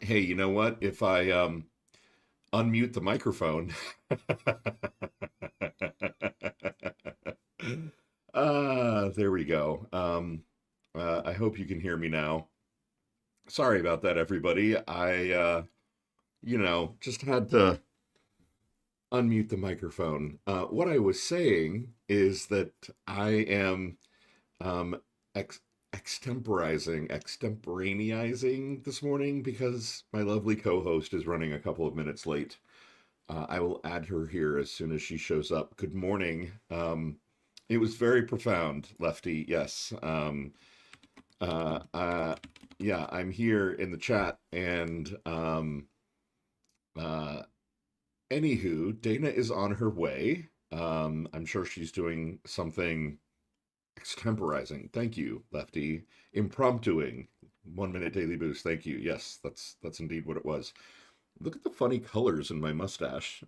Hey, you know what? If I unmute the microphone, there we go. I hope you can hear me now. Sorry about that, everybody. Just had to unmute the microphone. What I was saying is that I am um, ex extemporaneizing this morning because my lovely co-host is running a couple of minutes late. I will add her here as soon as she shows up. Good morning. It was very profound, Lefty. Yes. Uh, uh, yeah, I'm here in the chat, and uh, anywho, Dana is on her way. I'm sure she's doing something extemporizing. Thank you, Lefty. Impromptuing. 1 minute daily boost. Thank you. Yes, that's indeed what it was. Look at the funny colors in my mustache.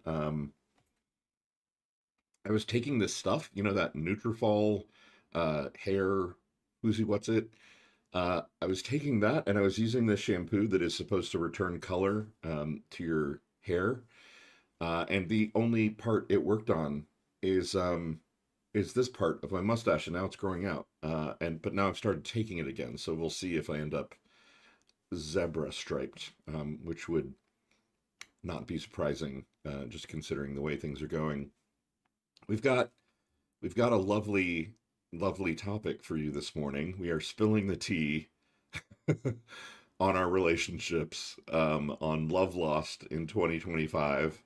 I was taking this stuff, that Nutrafol hair whoozy what's it? I was taking that and I was using this shampoo that is supposed to return color to your hair. And the only part it worked on is um is this part of my mustache, and now it's growing out. And but now I've started taking it again, so we'll see if I end up zebra striped, which would not be surprising, just considering the way things are going. We've got We've got a lovely topic for you this morning. We are spilling the tea on our relationships, on love lost in 2025.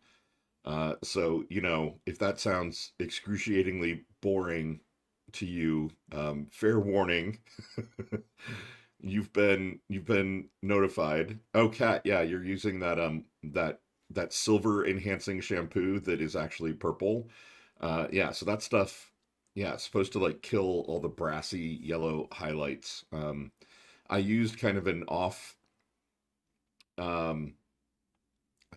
If that sounds excruciatingly boring to you, fair warning. You've been notified. Oh, Kat, yeah, you're using that silver enhancing shampoo that is actually purple. Yeah, so that stuff, yeah, it's supposed to like kill all the brassy yellow highlights. I used kind of an off, um,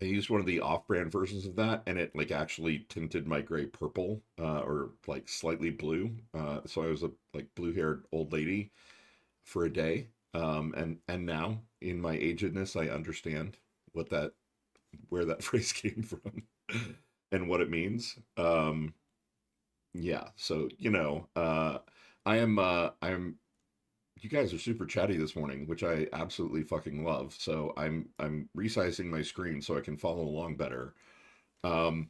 I used one of the off-brand versions of that, and it like actually tinted my gray purple, or like slightly blue. So I was a like blue-haired old lady for a day. And now in my agedness, I understand what that where that phrase came from and what it means. Yeah, so I'm you guys are super chatty this morning, which I absolutely fucking love. So I'm resizing my screen so I can follow along better. Um,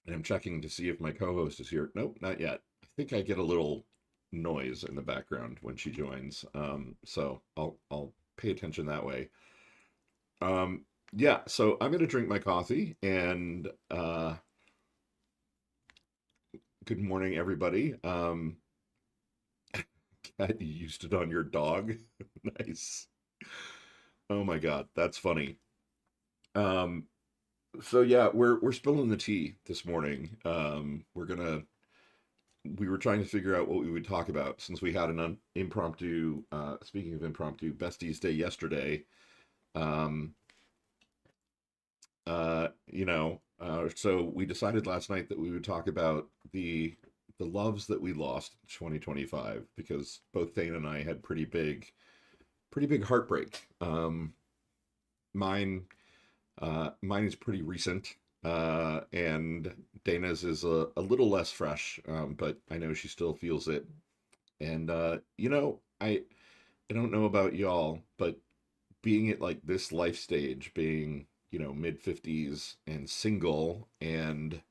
and I'm checking to see if my co-host is here. Nope, not yet. I think I get a little noise in the background when she joins. So I'll pay attention that way. Um, yeah, so I'm gonna drink my coffee and good morning, everybody. You used it on your dog. Nice. Oh my God, that's funny. Um, so yeah, we're spilling the tea this morning. We were trying to figure out what we would talk about since we had an impromptu. Speaking of impromptu, Besties Day yesterday. Um, so we decided last night that we would talk about the loves that we lost in 2025 because both Thane and I had pretty big heartbreak. Mine mine is pretty recent, and Dana's is a little less fresh, but I know she still feels it. And I don't know about y'all, but being at like this life stage, being mid 50s and single and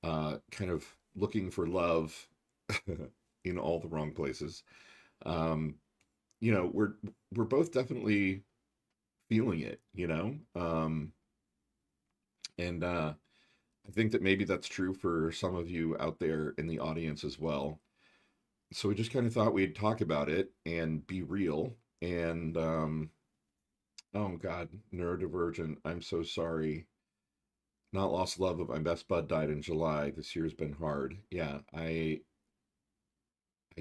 kind of looking for love in all the wrong places, um, we're both definitely feeling it, and I think that maybe that's true for some of you out there in the audience as well. So we just kind of thought we'd talk about it and be real. And oh God, neurodivergent. I'm so sorry. Not lost love, but my best bud died in July. This year's been hard. Yeah, I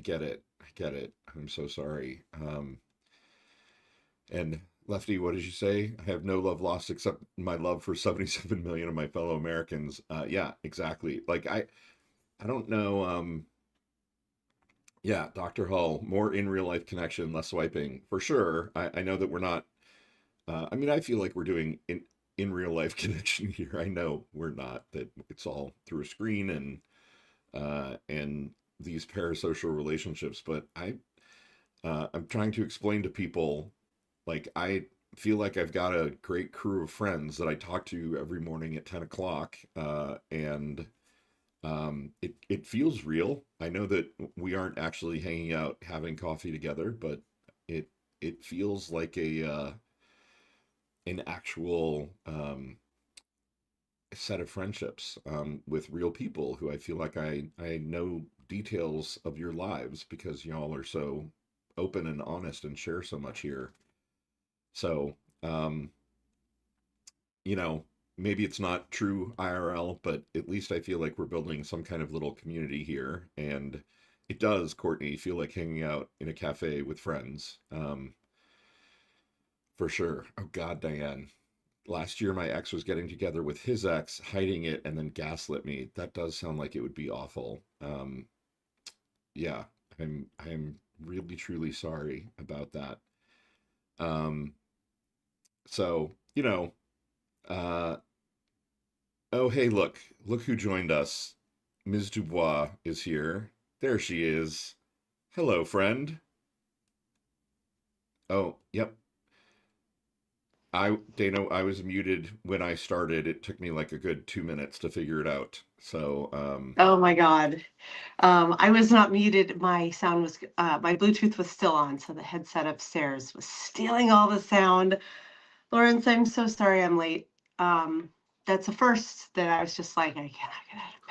get it. I get it. I'm so sorry. And Lefty, what did you say? I have no love lost except my love for 77 million of my fellow Americans. Yeah, exactly. Like I don't know. Yeah, Dr. Hull, more in real life connection, less swiping for sure. I know that we're not. I mean, I feel like we're doing in real life connection here. I know we're not, that it's all through a screen and these parasocial relationships, but I'm trying to explain to people, like, I feel like I've got a great crew of friends that I talk to every morning at 10 o'clock. And it feels real. I know that we aren't actually hanging out having coffee together, but it it feels like an actual set of friendships with real people who I feel like I know details of your lives because y'all are so open and honest and share so much here. So, um, you know, maybe it's not true IRL, but at least I feel like we're building some kind of little community here. And it does, Courtney, feel like hanging out in a cafe with friends, for sure. Oh, God, Diane. Last year, my ex was getting together with his ex, hiding it, and then gaslit me. That does sound like it would be awful. Yeah, I'm really truly sorry about that. Um, so, uh, oh, hey, look who joined us. Ms. Dubois is here. There she is. Hello, friend. Oh, yep. Dana, I was muted when I started. It took me like a good 2 minutes to figure it out. So, Oh my God. I was not muted. My Bluetooth was still on, so the headset upstairs was stealing all the sound. Lawrence, I'm so sorry I'm late. Um, that's a first that I was just like, I cannot get out of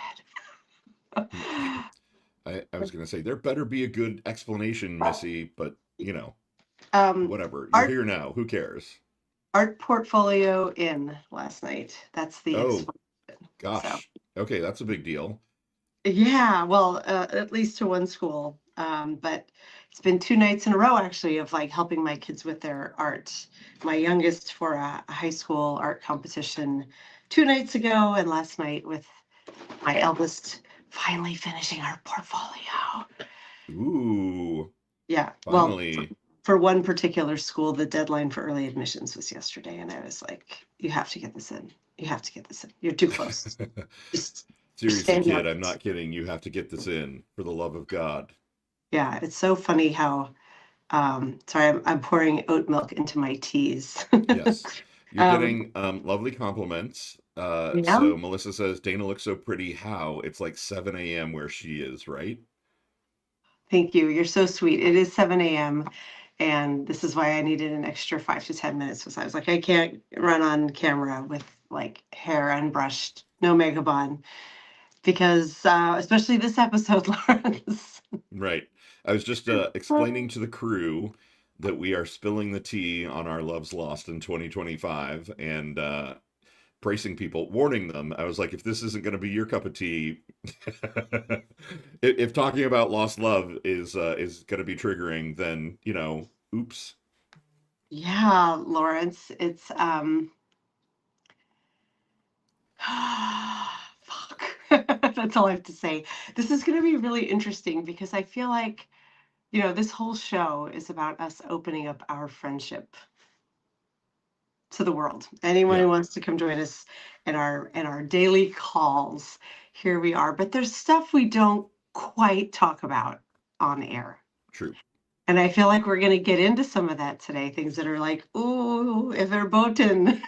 I was going to say, there better be a good explanation, bed. Missy, but, Um, whatever. You're art here now. Who cares? art portfolio in last night. That's the Oh, explanation. So. gosh. Okay, that's a big deal. Yeah, well, at least to one school. But it's been 2 nights in a row actually of like helping my kids with their art. My youngest for a high school art competition 2 nights ago, and last night with my eldest finally finishing our portfolio. Ooh, Yeah, well, finally. for one particular school, the deadline for early admissions was yesterday, and I was like, "You have to get this in. You have to get this in. You're too close. Just Seriously, stand kid, up." I'm not kidding. You have to get this in for the love of God. Yeah, it's so funny how sorry, I'm pouring oat milk into my teas. Yes. You're um, getting lovely compliments. yeah, So Melissa says, Dana looks so pretty. How? It's like 7 a.m. where she is, right? thank you. You're so sweet. It is 7 a.m. And this is why I needed an extra 5 to 10 minutes because I was like, I can't run on camera with like hair unbrushed, no makeup on, because especially this episode, Lawrence. Right. I was just explaining to the crew that we are spilling the tea on our Loves Lost in 2025 and bracing people, warning them. I was like, if this isn't going to be your cup of tea, if talking about lost love is going to be triggering, then oops. Yeah, Lawrence, it's fuck. That's all I have to say. This is going to be really interesting because I feel like, this whole show is about us opening up our friendship to the world. Anyone Yeah, who wants to come join us in our daily calls, here we are. But there's stuff we don't quite talk about on air. true. And I feel like we're going to get into some of that today. Things that are like, oh, if they're boating,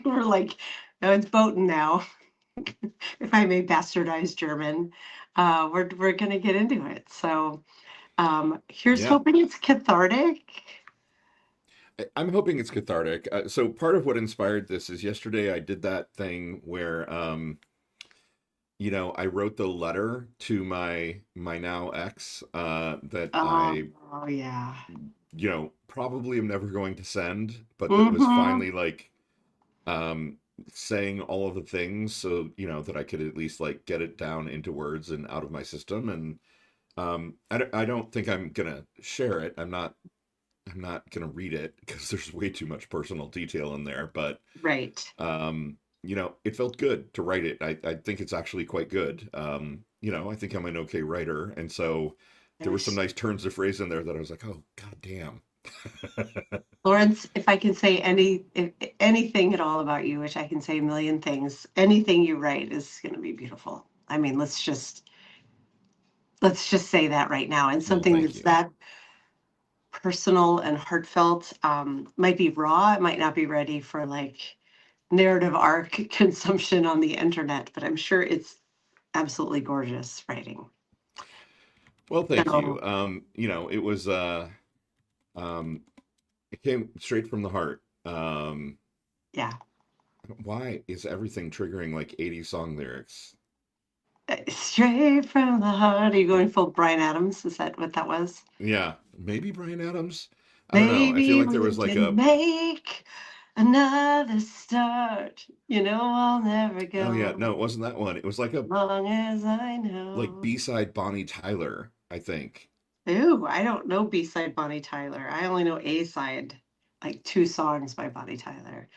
we're like, no, it's boating now. If I may bastardize German, we're going to get into it. So here's Yeah. hoping it's cathartic. I'm hoping it's cathartic. So part of what inspired this is yesterday I did that thing where I wrote the letter to my now ex that I Oh yeah. probably am never going to send, but that was Mm-hmm. finally like um saying all of the things so that I could at least like get it down into words and out of my system. And I don't think I'm gonna share it. I'm not gonna read it because there's way too much personal detail in there, but Right. it felt good to write it. I think it's actually quite good. I think I'm an okay writer, and so there were some Nice. nice turns of phrase in there that I was like, oh, god damn. Lawrence, if I can say anything at all about you, which I can say a million things, anything you write is going to be beautiful. I mean, let's just say that right now. And Well, something thank that's you. that personal and heartfelt might be raw. It might not be ready for like narrative arc consumption on the internet, but I'm sure it's absolutely gorgeous writing. Well, thank you. So It was um it came straight from the heart. yeah, Why is everything triggering like 80 song lyrics? straight from the heart. Are you going full Brian Adams? Is that what that was? Yeah, maybe Brian Adams. I don't know. I feel Maybe like there we was like can a make another start. I'll never oh yeah, go no, it wasn't that one. It was like a long as I like know. B-side Bonnie Tyler, I think. Ooh, I don't know B-side Bonnie Tyler. I only know A-side, like two songs by Bonnie Tyler.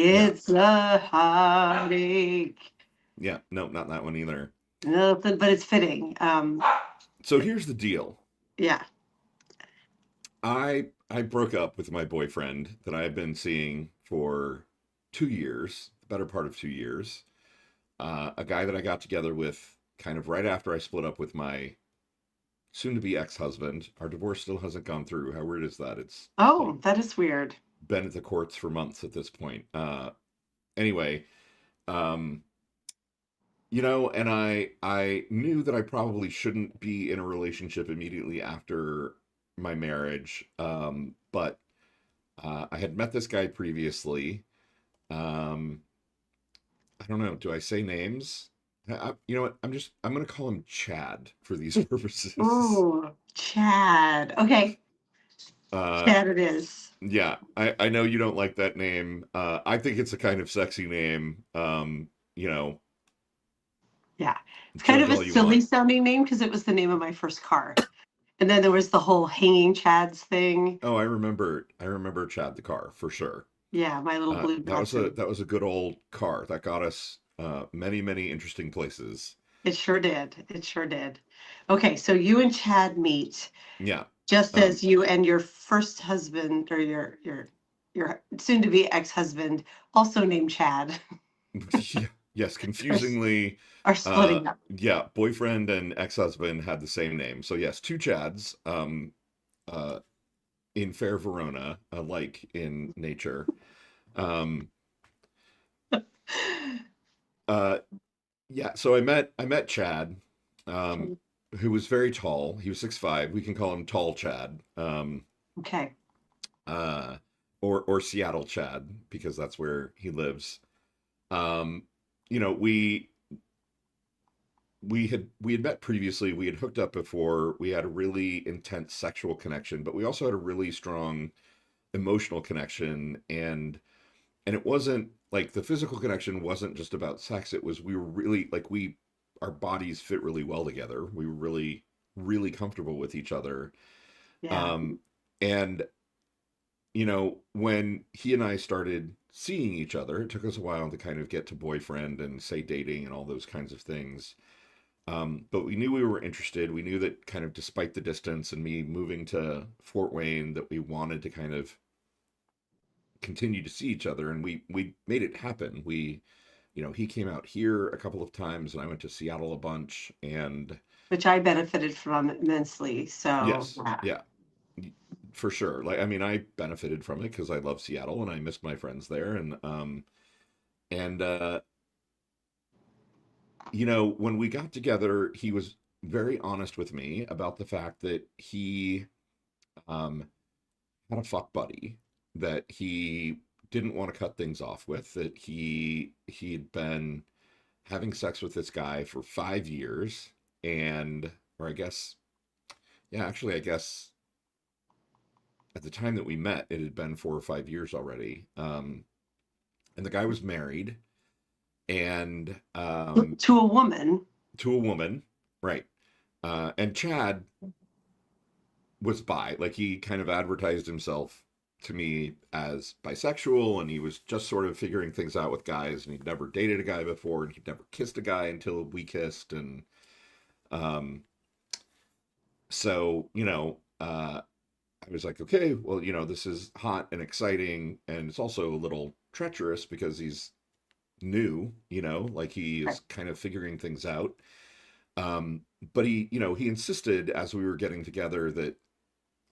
Yeah. It's a heartache. Yeah, no, not that one either. Nothing, but it's fitting. So here's the deal. Yeah. I broke up with my boyfriend that I had been seeing for 2 years, the better part of 2 years. A guy that I got together with kind of right after I split up with my soon to be ex-husband. Our divorce still hasn't gone through. How weird is that? It's like Oh, that is weird. been at the courts for months at this point. Anyway, um, and I knew that I probably shouldn't be in a relationship immediately after my marriage. But I had met this guy previously. Um, I don't know. Do I say names? You know what? I'm gonna call him Chad for these purposes. Oh, Chad. Okay, Uh, Chad it is. yeah, I know you don't like that name. I think it's a kind of sexy name. You know, Yeah. It's kind judge of a all you silly want. sounding name because it was the name of my first car. And then there was the whole hanging Chads thing. Oh, I remember Chad the car for sure. Yeah, my little blue That was a Datsun. that was a good old car that got us many many interesting places. It sure did. It sure did. Okay, so you and Chad meet Yeah. just Um, as you and your first husband or your soon to be ex-husband, also named Chad, yeah, yes, are, s- confusingly, are splitting up. yeah, boyfriend and ex-husband had the same name. So yes, two Chads, uh, in fair Verona, alike in nature. Um, uh, yeah, so I met Chad, um, who was very tall. He was 6'5". We can call him Tall Chad, Okay. uh, or Seattle Chad because that's where he lives. Um, you know, we had met previously. We had hooked up before. We had a really intense sexual connection, but we also had a really strong emotional connection, and it wasn't like the physical connection wasn't just about sex. It was we were really like we our bodies fit really well together. We were really really comfortable with each other. Yeah. Um and when he and I started seeing each other, it took us a while to kind of get to boyfriend and say dating and all those kinds of things. But we knew we were interested. We knew that kind of despite the distance and me moving to Fort Wayne, that we wanted to kind of continue to see each other, and we made it happen. He came out here a couple of times, and I went to Seattle a bunch, and Which I benefited from immensely. So yes, yeah. yeah, for sure. Like, I mean, I benefited from it because I love Seattle and I missed my friends there, and when we got together, he was very honest with me about the fact that he um had a fuck buddy that he didn't want to cut things off with, that he'd been having sex with this guy for 5 years, and or I guess, yeah, actually, I guess at the time that we met, it had been 4 or 5 years already. And the guy was married, and To a woman. to a woman, right? And Chad was bi, like he kind of advertised himself to me as bisexual, and he was just sort of figuring things out with guys, and he'd never dated a guy before, and he'd never kissed a guy until we kissed, and um so I was like, okay, well, this is hot and exciting, and it's also a little treacherous because he's new, like he Right. is kind of figuring things out. Um, but he insisted as we were getting together that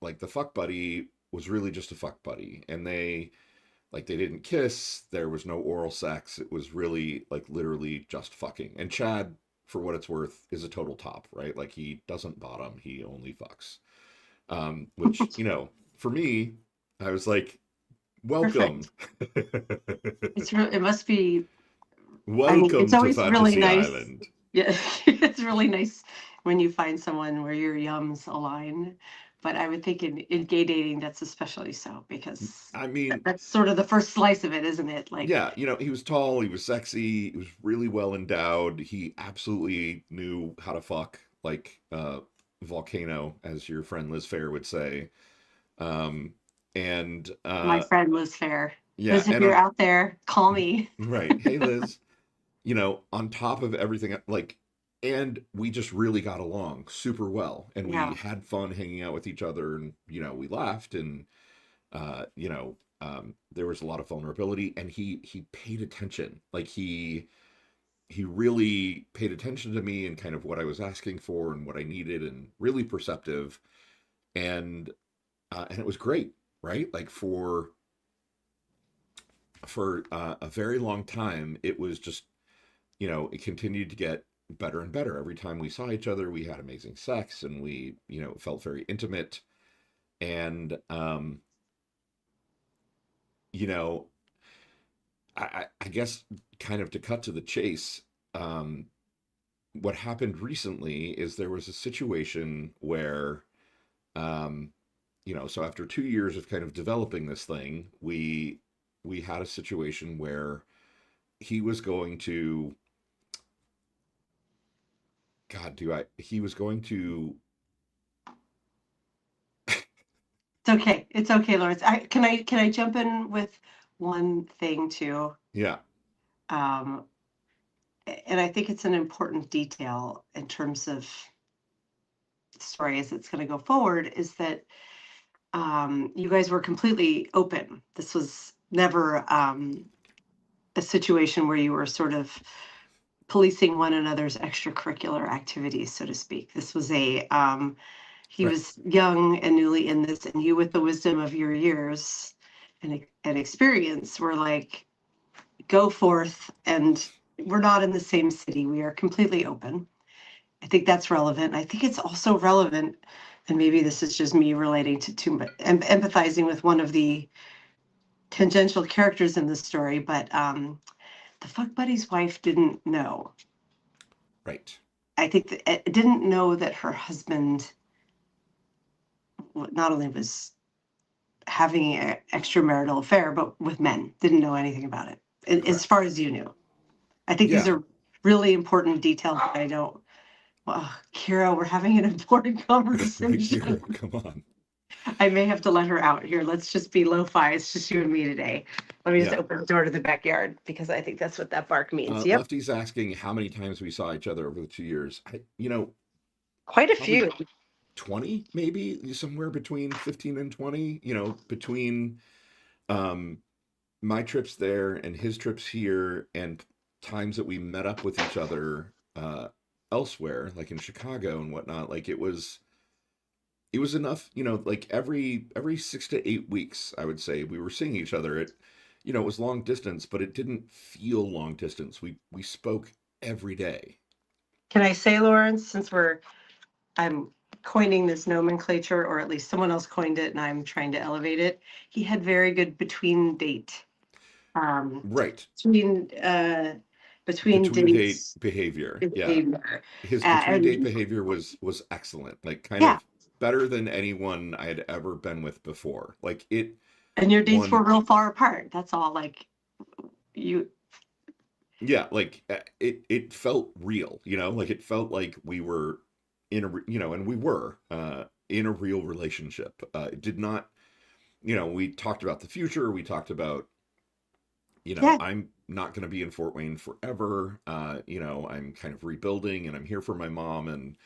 like the fuck buddy was really just a fuck buddy, and they didn't kiss, there was no oral sex. It was really like literally just fucking. And Chad, for what it's worth, is a total top, right? Like he doesn't bottom, he only fucks. Which, for me, I was like, welcome. Perfect. It must be, I mean, it's Welcome to always really Fantasy nice. Island. Yeah, it's really nice when you find someone where your yums align. But I would think in gay dating, that's especially so because I mean, that's sort of the first slice of it, isn't it? Like, yeah, he was tall, he was sexy, he was really well endowed. He absolutely knew how to fuck, like volcano, as your friend Liz Fair would say. Um, and my friend Liz Fair. yeah, Liz, if and you're on out there, call me. right, hey Liz, on top of everything, like, and we just really got along super well, and we Yeah. had fun hanging out with each other, and we laughed, and there was a lot of vulnerability, and he paid attention. Like he really paid attention to me and kind of what I was asking for and what I needed, and really perceptive, and it was great, right? Like for a very long time, it was just it continued to get better and better. Every time we saw each other, we had amazing sex, and we felt very intimate, and you know I guess kind of to cut to the chase, um, what happened recently is there was a situation where, um, so after 2 years of kind of developing this thing, we had a situation where he was going to, God, he was going to, It's okay. It's okay, Lawrence. Can I jump in with one thing too? yeah, Um, and I think it's an important detail in terms of the story as it's going to go forward, is that you guys were completely open. This was never a situation where you were sort of policing one another's extracurricular activities, so to speak. This was he right, was young and newly in this, and you, with the wisdom of your years and experience, were like, go forth. And we're not in the same city. We are completely open. I think that's relevant. I think it's also relevant, and maybe this is just me relating to too much, empathizing with one of the tangential characters in the story, but the fuck buddy's wife didn't know. right, I think that didn't know that her husband not only was having an extramarital affair, but with men. Didn't know anything about it, as correct, far as you knew. I think these yeah. are really important details that I don't. Well, Kira, we're having an important conversation. Kira, come on, I may have to let her out here. Let's just be lo-fi. It's just you and me today. Let me just yeah. open the door to the backyard because I think that's what that bark means. Yep, Lefty's asking how many times we saw each other over the 2 years. quite a Probably few. 20, maybe somewhere between 15 and 20, between um, my trips there and his trips here, and times that we met up with each other elsewhere, like in Chicago and whatnot. Like it was enough, like every 6 to 8 weeks, I would say we were seeing each other. It was long distance, but it didn't feel long distance. We spoke every day. Can I say, Lawrence, since I'm coining this nomenclature, or at least someone else coined it, and I'm trying to elevate it. He had very good um, Right. between between Between date dates behavior. Yeah. behavior. His between date And behavior was excellent. Like kind yeah, of better than anyone I had ever been with before. Like it and your dates were one real far apart. That's all. Like you, yeah, like it felt real, like it felt like we were in and we were in a real relationship. It did not, we talked about the future, we talked about, yeah, I'm not going to be in Fort Wayne forever. I'm kind of rebuilding, and I'm here for my mom, and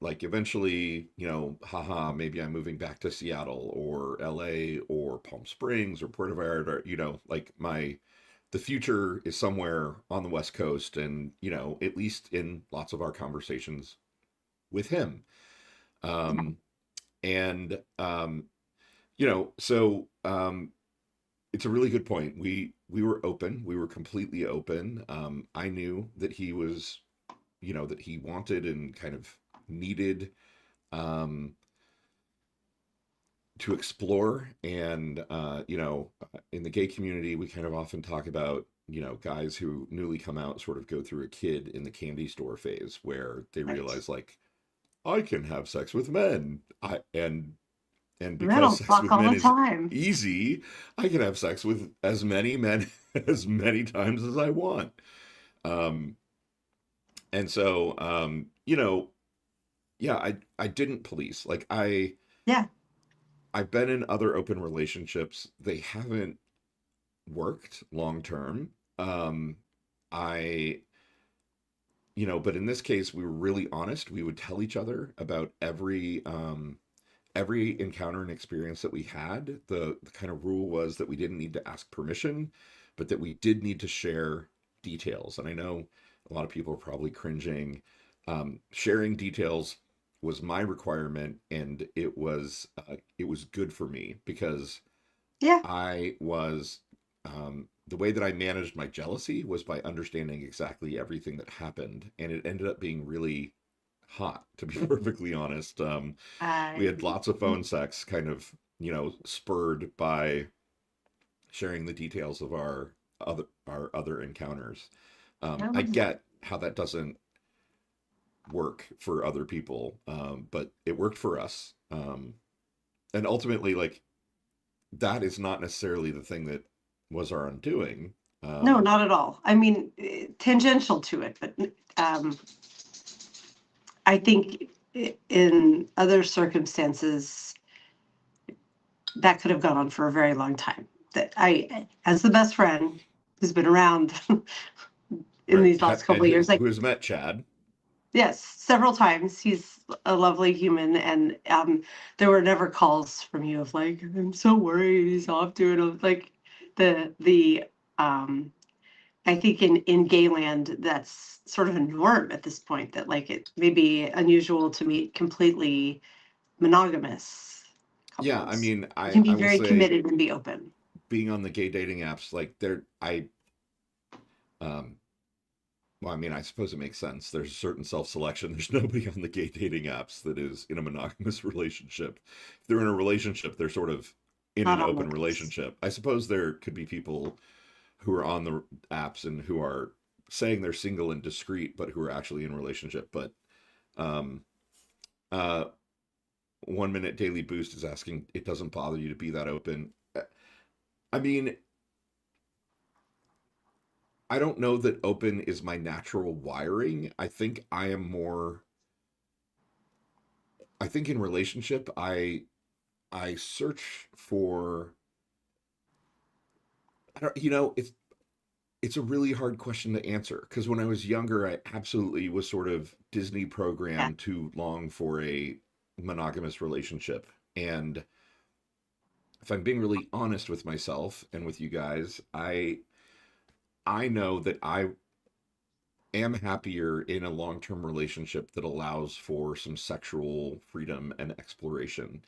like eventually, haha, maybe I'm moving back to Seattle or LA or Palm Springs or Puerto Vallarta, like the future is somewhere on the West Coast, and, at least in lots of our conversations with him. Um, and, so it's a really good point. We were open. We were completely open. I knew that he was, that he wanted and kind of needed um, to explore. And in the gay community, we kind of often talk about guys who newly come out sort of go through a kid in the candy store phase where they Right. realize like I can have sex with men. And because Metal sex fuck with all men the is time. easy, I can have sex with as many men as many times as I want. Um, and so, yeah, I didn't police. Like Yeah. I've been in other open relationships. They haven't worked long term. I but in this case, we were really honest. We would tell each other about every encounter and experience that we had. The kind of rule was that we didn't need to ask permission, but that we did need to share details. And I know a lot of people are probably cringing. Sharing details was my requirement, and it was good for me because Yeah. I was the way that I managed my jealousy was by understanding exactly everything that happened, and it ended up being really hot, to be perfectly honest. We I had lots of phone sex, kind of, spurred by sharing the details of our other encounters. I I love that. get how that doesn't work for other people, but it worked for us. And ultimately, like that is not necessarily the thing that was our undoing. No, Um, not at all. I mean, tangential to it, but um, I think in other circumstances, that could have gone on for a very long time. That as the best friend who's been around in right. these last couple And of years, like, who has met Chad? yes, several times. He's a lovely human, and there were never calls from you of like, I'm so worried he's off doing like the I think in gayland that's sort of a norm at this point that like it may be unusual to meet completely monogamous Yeah, I couples. mean, You I can be I will very say, committed and be open. being on the gay dating apps, like there, um, well, I mean, I suppose it makes sense. There's a certain self-selection. There's nobody on the gay dating apps that is in a monogamous relationship. If they're in a relationship, they're sort of in Not an all of open us. relationship. I suppose there could be people who are on the apps and who are saying they're single and discreet, but who are actually in a relationship. But um, uh, 1 minute daily boost is asking, it doesn't bother you to be that open. I mean, I don't know that open is my natural wiring. I think in relationship, I search for. I don't. It's a really hard question to answer because when I was younger, I absolutely was sort of Disney Yeah. programmed to long for a monogamous relationship. And if I'm being really honest with myself and with you guys, I know that I am happier in a long-term relationship that allows for some sexual freedom and exploration.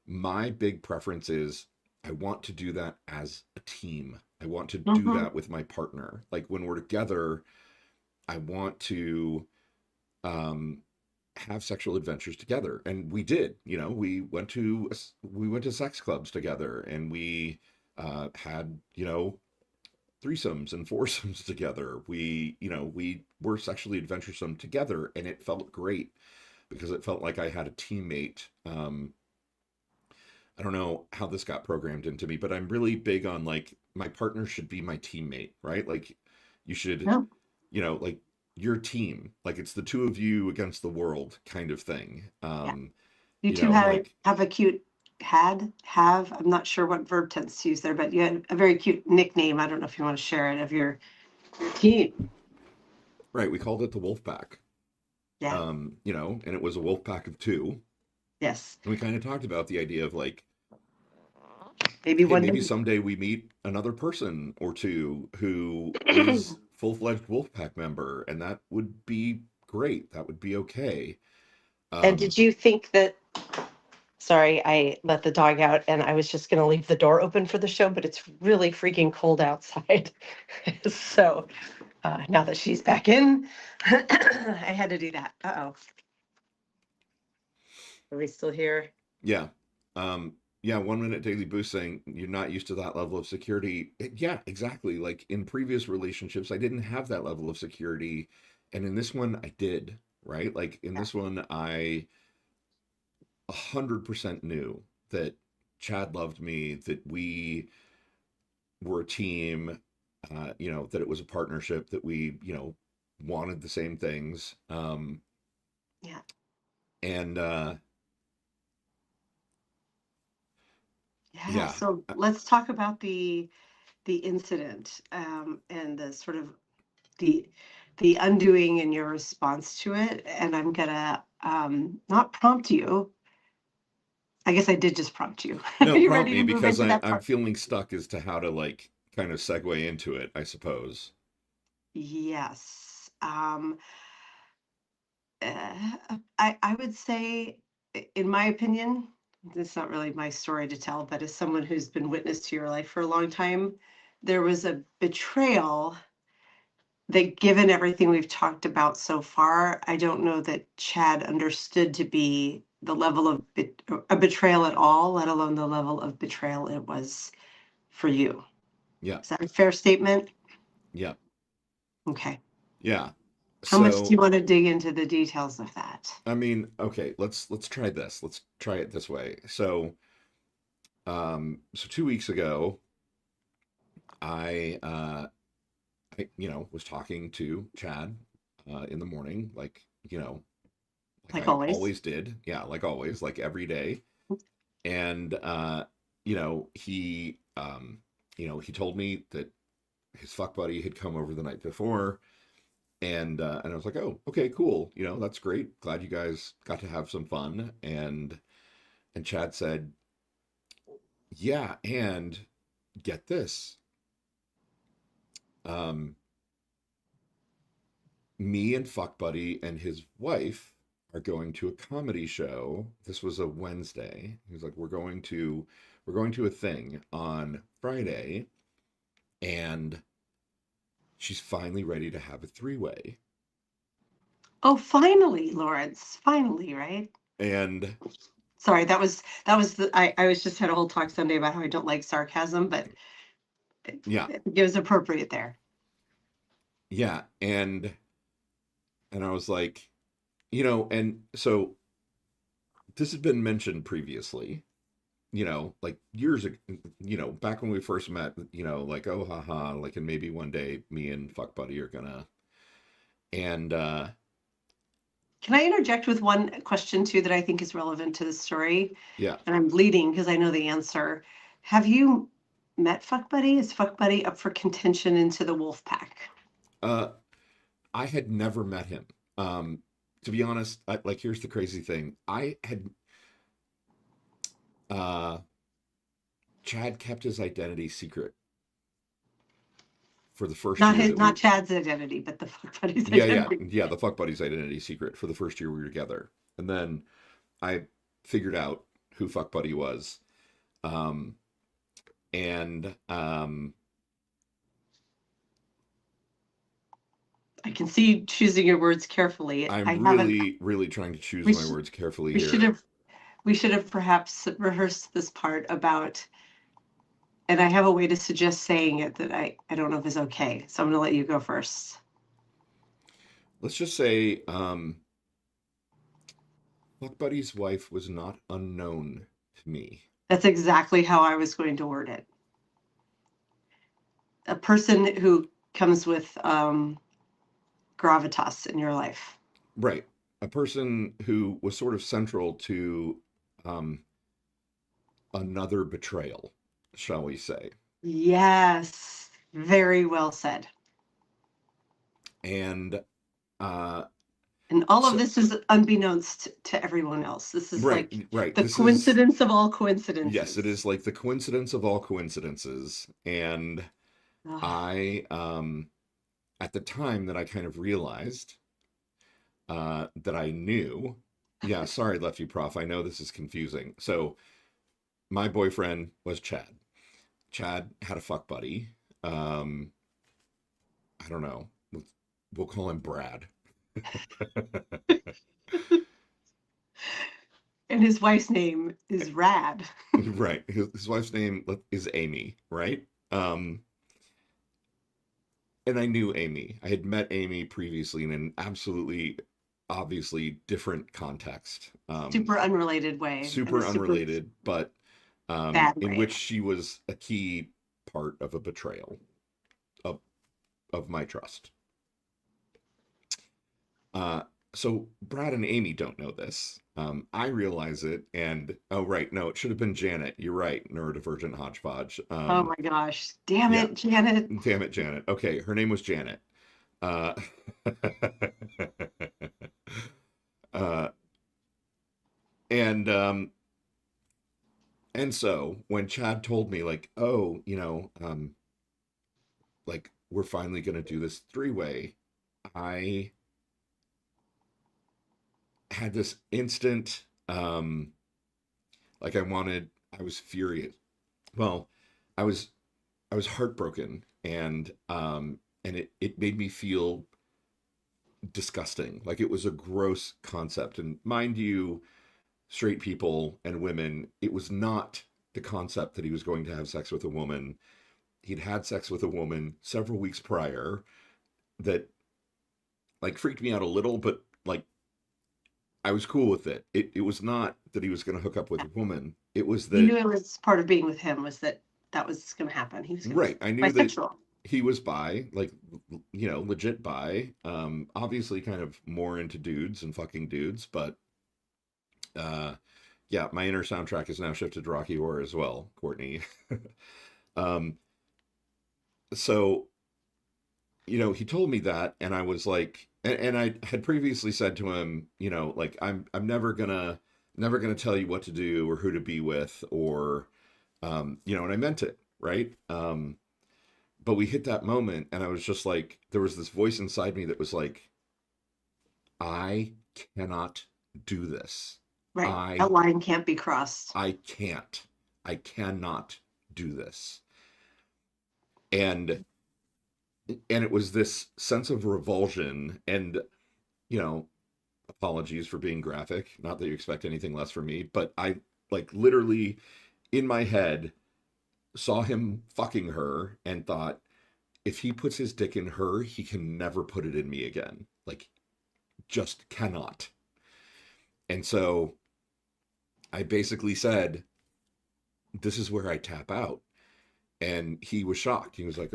My big preference is I want to do that as a team. I want to do Hmm. that with my partner. Like when we're together, I want to um, have sexual adventures together, and we did. We went to sex clubs together, and we had threesomes and foursomes together. We were sexually adventuresome together, and it felt great because it felt like I had a teammate. I don't know how this got programmed into me, but I'm really big on like my partner should be my teammate, right? Like you should, No. like your team, like it's the two of you against the world kind of thing. Yeah. You two had Like have a cute have. I'm not sure what verb tense to use there, but you had a very cute nickname. I don't know if you want to share it of your team. right, we called it the wolf pack. Yeah. You know, and it was a wolf pack of two. Yes. And we kind of talked about the idea of like, Maybe hey, one maybe day. someday we meet another person or two who is full-fledged Wolfpack member, and that would be great. That would be okay. And Um, did you think that? Sorry, I let the dog out and I was just going to leave the door open for the show, but it's really freaking cold outside. So now that she's back in, I had to do that. Uh-oh. Are we still here? yeah. Yeah, 1 minute daily boost saying you're not used to that level of security. Yeah, exactly. Like in previous relationships, I didn't have that level of security. And in this one, I did, right? Like in Yeah. this one, I 100% knew that Chad loved me, that we were a team, you know, that it was a partnership, that we, you know, wanted the same things. Yeah. And Yeah. yeah, So let's talk about the incident and the sort of the the undoing and your response to it. And I'm gonna not prompt you. I guess I did just prompt you. Are no, you prompt ready me to move because into that I'm part? feeling stuck as to how to like kind of segue into it, I suppose. Yes. I would say, in my opinion, it's not really my story to tell, but as someone who's been witness to your life for a long time, there was a betrayal that, given everything we've talked about so far, I don't know that Chad understood to be the level of a betrayal at all, let alone the level of betrayal it was for you. Yeah, Is that a fair statement? yeah, Okay. yeah. How much do you So, want to dig into the details of that? I mean, okay, let's try this. Let's try it this way. So, so 2 weeks ago, I you know, was talking to Chad in the morning, like Like I always. always did. Yeah, like always, like every day. And you know, you know, he told me that his fuck buddy had come over the night before, and I was like, oh, okay, cool. You know, that's great. Glad you guys got to have some fun. And Chad said, yeah, and get this. Um, Me and fuck buddy and his wife are going to a comedy show. This was a Wednesday. He was like, we're going to a thing on Friday, and she's finally ready to have a three-way. Oh, finally, Lawrence. Finally, right? And Sorry, that was the I was just had a whole talk Sunday about how I don't like sarcasm, but yeah, it was appropriate there. yeah, and I was like, you know, and so this had been mentioned previously, you know, like years ago, you know, back when we first met, you know, like, oh, haha, like, and maybe one day me and fuck buddy are gonna, and Can I interject with one question too that I think is relevant to the story? yeah, And I'm leading because I know the answer. Have you met Fuck Buddy? Is Fuck Buddy up for contention into the Wolf Pack? uh, I had never met him. Um, to be honest, like, here's the crazy thing: I had uh, Chad kept his identity secret for the first Not year his, that we, not Chad's identity, but the Fuck Buddy's yeah, yeah, identity. yeah, the fuck buddy's identity secret for the first year we were together, and then I figured out who fuck buddy was, um, and I can see you choosing your words carefully. I'm I haven't. really, really trying to choose We my should words carefully we should here. have we should have perhaps rehearsed this part about, and I have a way to suggest saying it that I don't know if is okay. So I'm going to let you go first. Let's just say, fuck buddy's wife was not unknown to me. That's exactly how I was going to word it. A person who comes with gravitas in your life. Right. A person who was sort of central to um, another betrayal, shall we say. Yes, very well said. And uh, And all of So this is unbeknownst to everyone else. This is right, like right. the This is, coincidence of all yes, it coincidences. is like the coincidence of all coincidences. And Ah, I, at the time that I kind of realized that I knew, yeah, sorry, Lefty Prof. I know this is confusing. So my boyfriend was Chad. Chad had a fuck buddy. Um, I don't know. We'll call him Brad. and his wife's name is Rad. Right. His wife's name is Amy, right? Um, and I knew Amy. I had met Amy previously in an absolutely, obviously different context. Super unrelated way and a Super super unrelated, but bad in way. which she was a key part of a betrayal of my trust. Uh, so Brad and Amy don't know this. I realize it, and oh right, no, it should have been Janet. You're right, neurodivergent hodgepodge. Oh my gosh. Damn Yeah, it, Janet. damn it, Janet. Okay, her name was Janet. Uh, uh, and so when Chad told me like, oh, like we're finally gonna do this three-way, I had this instant like I was furious. Well, I was I was heartbroken, and it made me feel disgusting. Like it was a gross concept. And mind you, straight people and women, it was not the concept that he was going to have sex with a woman. He'd had sex with a woman several weeks prior that like freaked me out a little, but like I was cool with it. It was not that he was going to hook up with a woman. It was You that, knew it was part of being with him was that that was going to happen. He was going to right. I be knew that bisexual. he was bi, like, legit bi. Obviously kind of more into dudes and fucking dudes, but uh, yeah, my inner soundtrack is now shifted to Rocky Horror as well, Courtney. um, so, he told me that, and I was like, and I had previously said to him, like I'm never gonna tell you what to do or who to be with, or and I meant it, right? But we hit that moment, and I was just like, there was this voice inside me that was like, I cannot do this. Right. That I line can't be crossed. I can't. I cannot do this. And it was this sense of revulsion and, you know, apologies for being graphic, not that you expect anything less from me, but I like literally in my head saw him fucking her and thought, if he puts his dick in her, he can never put it in me again. Like, just cannot. And so I basically said, this is where I tap out. And he was shocked. He was like,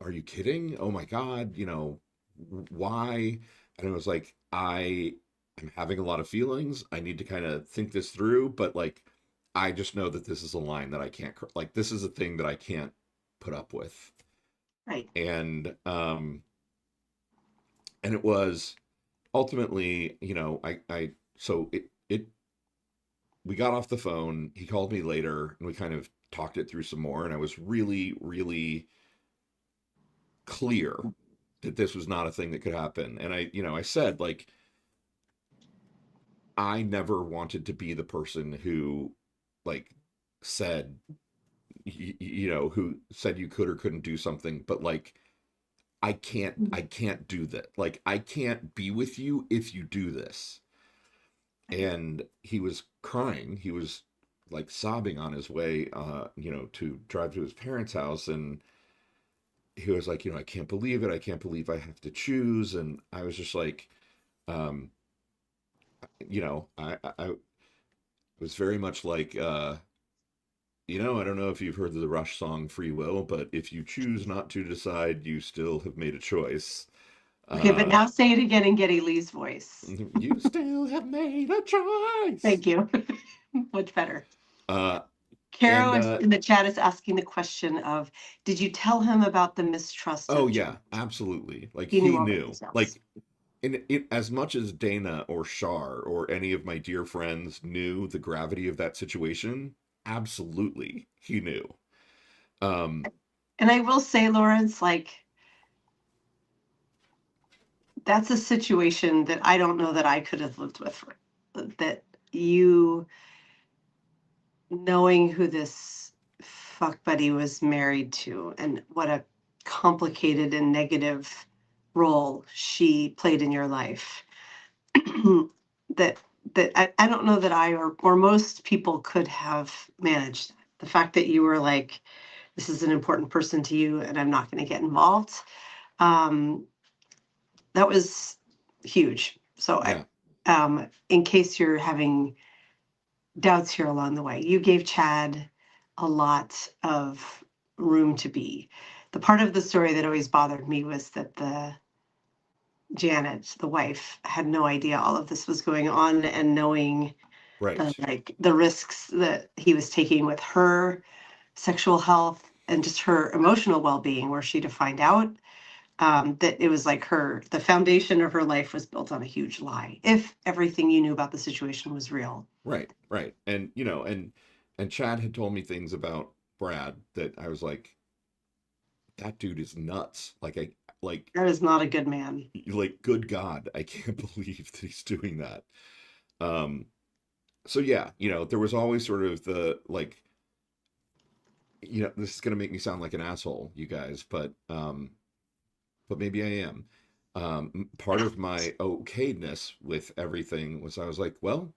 are you kidding? Oh my God, why? And I was like, I am having a lot of feelings. I need to kind of think this through, but like, I just know that this is a line that I can't, like, this is a thing that I can't put up with. Right. And it was ultimately, so we got off the phone. He called me later and we kind of talked it through some more. And I was really, really clear that this was not a thing that could happen. And I said, like, I never wanted to be the person who, like, said, who said you could or couldn't do something, but like, I can't do that. Like, I can't be with you if you do this. And he was crying. He was like sobbing on his way, to drive to his parents' house. And he was like, I can't believe it. I can't believe I have to choose. And I was just like, um, I was very much like, I don't know if you've heard the Rush song Free Will, but if you choose not to decide, you still have made a choice. Okay, but Uh, now say it again in Geddy Lee's voice. you still have made a choice. Thank you. Much better. Uh, Caro and in the chat is asking the question of, did you tell him about the mistrust oh of yeah, Jen? absolutely. Like He knew he all the knew. details. Like and it, as much as Dana or Shar or any of my dear friends knew the gravity of that situation, absolutely he knew. Um, And I will say, Lawrence, like that's a situation that I don't know that I could have lived with. That you knowing who this fuck buddy was married to and what a complicated and negative role she played in your life. that I don't know that I or most people could have managed that. The fact that you were like, this is an important person to you and I'm not going to get involved. Um, that was huge. So yeah, in case you're having doubts here along the way, you gave Chad a lot of room to be. The part of the story that always bothered me was that the Janet, the wife, had no idea all of this was going on, and knowing right, the risks that he was taking with her sexual health and just her emotional well-being, were she to find out that it was like the foundation of her life was built on a huge lie, if everything you knew about the situation was real. right. And and Chad had told me things about Brad that I was like, that dude is nuts. Like That is not a good man. good God, I can't believe that he's doing that. Um, so yeah, there was always sort of the like, this is gonna make me sound like an asshole, you guys, but maybe I am. Part of my okayness with everything was I was like, well,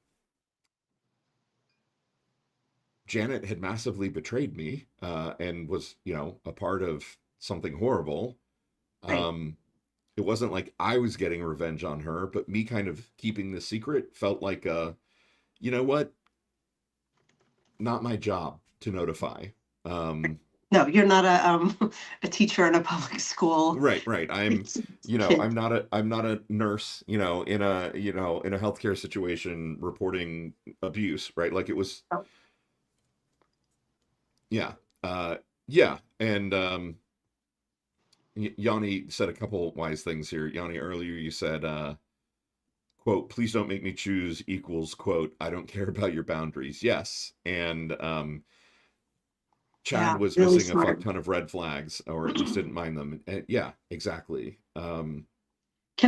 Janet had massively betrayed me, and was, a part of something horrible. Right. Um, it wasn't like I was getting revenge on her, but me kind of keeping the secret felt like you know what? Not my job to notify. Um, No, you're not a teacher in a public school. right. Kid. I'm not a nurse, in a healthcare situation reporting abuse, right? Like it was, Oh, yeah, uh, yeah. And Yanni said a couple wise things here. Yanni, earlier you said, quote, please don't make me choose equals, quote, I don't care about your boundaries. Yes. And yeah, Chad was really missing a smart. fuck ton of red flags, or at least didn't mind them. And yeah, exactly. Can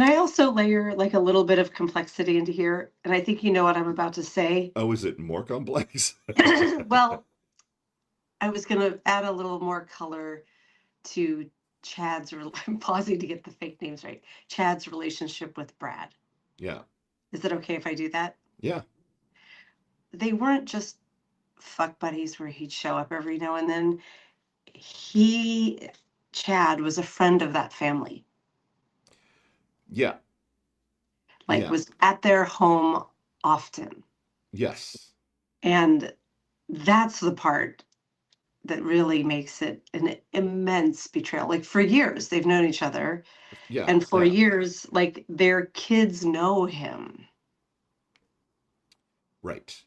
I also layer like a little bit of complexity into here? And I think you know what I'm about to say. Oh, is it more complex? Well, I was going to add a little more color to I'm pausing to get the fake names right. Chad's relationship with Brad. Yeah. Is it okay if I do that? Yeah. They weren't just fuck buddies where he'd show up every now and then. He, Chad, was a friend of that family, Yeah. like Yeah. was at their home often. Yes. And that's the part that really makes it an immense betrayal. Like for years, they've known each other, Yeah. and for Yeah. years, like their kids know him. Right.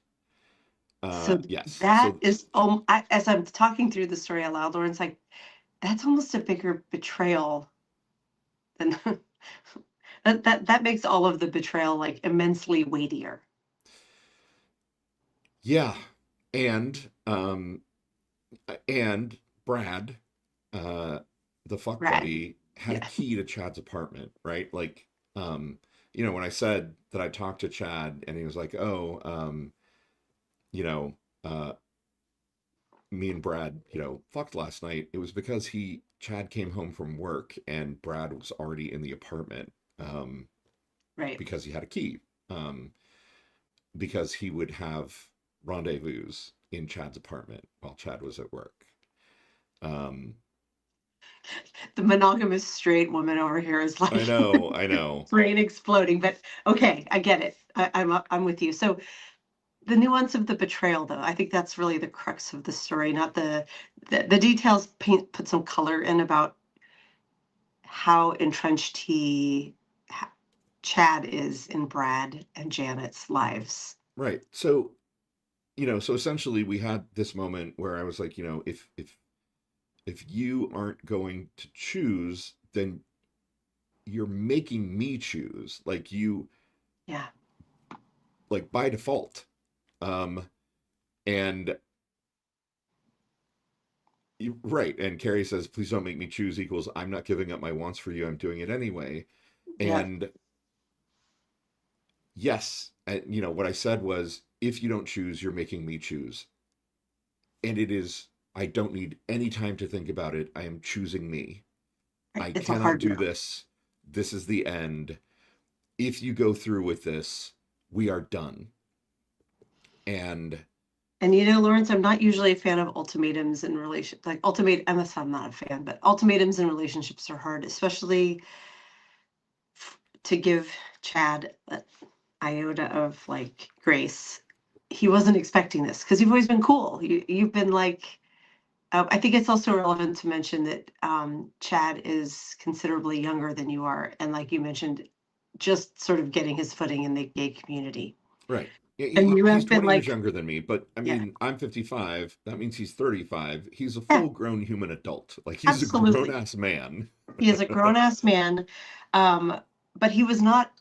So Yes. that So is, as I'm talking through the story out loud, Lauren's like, that's almost a bigger betrayal than that makes all of the betrayal like immensely weightier. yeah. And and Brad, uh, the fuck Right. buddy, had a Yeah. key to Chad's apartment, right? Like, when I said that I talked to Chad and he was like, oh, you know, uh, me and Brad, fucked last night, it was because Chad came home from work and Brad was already in the apartment, Right. because he had a key, um, because he would have rendezvous in Chad's apartment while Chad was at work. Um, The monogamous straight woman over here is I like know, I know. brain exploding, but okay, I get it. I'm with you. So the nuance of the betrayal, though, I think that's really the crux of the story, not the details. Put some color in about how entrenched Chad is in Brad and Janet's lives. Right. So essentially we had this moment where I was like, if you aren't going to choose, then you're making me choose, like you, Yeah. like by default. Um, and right. And Carrie says, please don't make me choose equals I'm not giving up my wants for you. I'm doing it anyway. Yeah. And yes, and, what I said was, if you don't choose, you're making me choose. And it is, I don't need any time to think about it. I am choosing me. Right. I It's a cannot hard do no. this. This is the end. If you go through with this, we are done. And And Lawrence, I'm not usually a fan of ultimatums in relation like I'm not a fan, but ultimatums in relationships are hard, especially to give Chad an iota of like grace. He wasn't expecting this because you've always been cool. You've been like, I think it's also relevant to mention that Chad is considerably younger than you are, and like you mentioned, just sort of getting his footing in the gay community. right. And you He's have been 20 years like, younger than me, but I yeah, mean, I'm 55. That means he's 35. He's a yeah, full grown human adult. Like, he's a grown absolutely. ass man. He is a grown ass man, um, but he was not.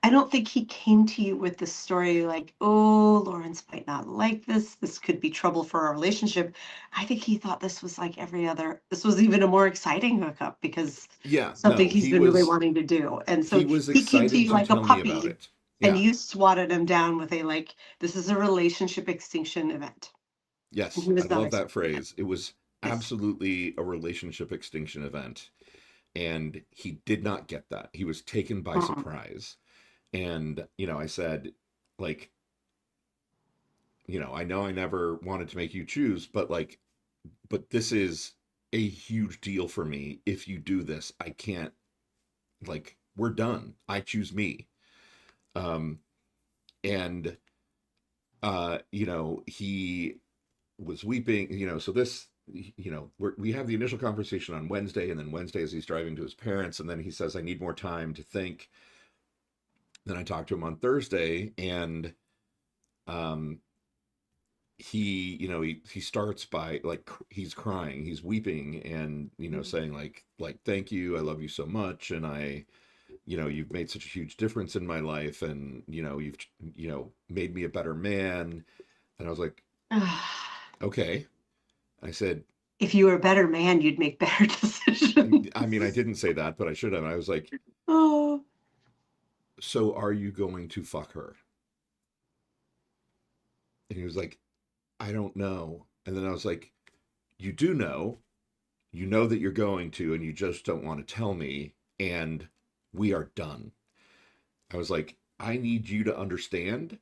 I don't think he came to you with the story like, oh, Lawrence might not like this. This could be trouble for our relationship. I think he thought this was like every other, this was even a more exciting hookup because Yeah, something no, he's been really wanting to do. And he so was he came to excited you to like a tell me about puppy it. and Yeah. you swatted him down with a like, this is a relationship extinction event. And Yes, he I was not love that expecting it. phrase. It was Yes. absolutely a relationship extinction event. And he did not get that. He was taken by Mm-mm. surprise. And, I said, like, I know I never wanted to make you choose, but like, but this is a huge deal for me. If you do this, I can't, like, we're done. I choose me. Um, and, he was weeping, so this, we have the initial conversation on Wednesday, and then Wednesday as he's driving to his parents, and then he says, I need more time to think. Then I talked to him on Thursday, and um, he starts by like he's crying, he's weeping, and saying like thank you, I love you so much, and you've made such a huge difference in my life, and you've made me a better man. And I was like, okay. I said, If you were a better man, you'd make better I mean, I decisions. didn't say that, but I should have. I was like, Oh, so are you going to fuck her? And he was like, I don't know. And then I was like, you do know. You know that you're going to, and you just don't want to tell me. And we are done. I was like, I need you to understand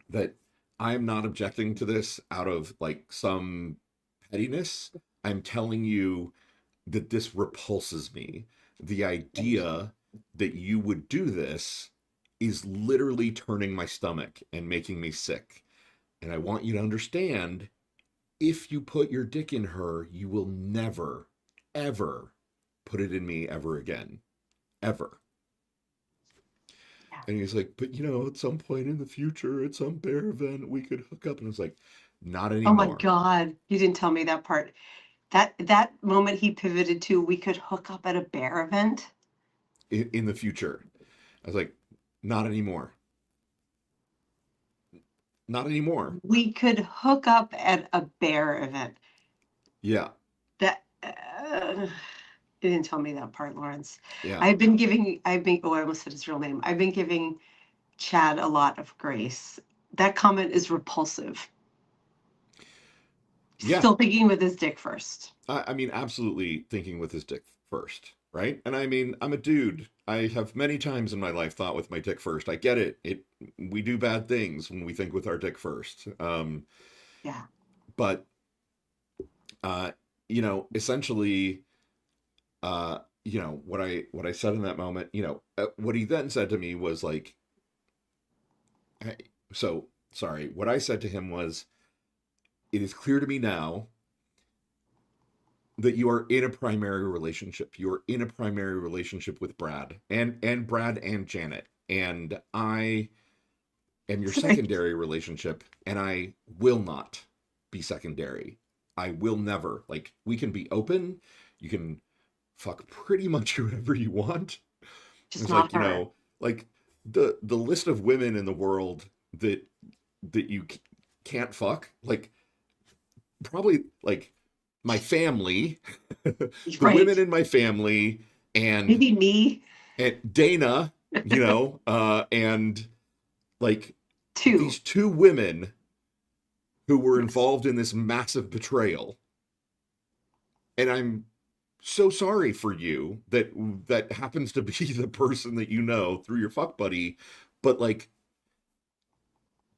that I'm not objecting to this out of like some pettiness. I'm telling you that this repulses me. The idea that you would do this is literally turning my stomach and making me sick. And I want you to understand, if you put your dick in her, you will never, ever put it in me ever again. Ever. yeah. And he's like, but at some point in the future, at some bear event, we could hook up. And I was like, not Oh my anymore. God. You didn't tell me that part. That moment he pivoted to, we could hook up at a bear event. In the future. I was like, not anymore. Not anymore. We could hook up at a bear event. Yeah. That you didn't tell me that part, Lawrence. Yeah. Oh, I almost said his real name. I've been giving Chad a lot of grace. That comment is repulsive. Yeah. Still thinking with his dick first. I mean, absolutely thinking with his dick first, right? And I mean, I'm a dude. I have many times in my life thought with my dick first. I get it. We do bad things when we think with our dick first. Yeah. But uh, essentially, what I said in that moment, what he then said to me was like, hey, so sorry. What I said to him was, it is clear to me now that you are in a primary relationship. You are in a primary relationship with Brad and Brad and Janet. And I am your secondary relationship, and I will not be secondary. I will never. Like, we can be open. You can fuck pretty much whoever you want. Just It's not like, her. like the list of women in the world that you can't fuck, like probably like my family, the Right. women in my family, and Maybe me Dana, and like too. these two women who were involved in this massive betrayal. And I'm so sorry for you that that happens to be the person that you know through your fuck buddy, but like,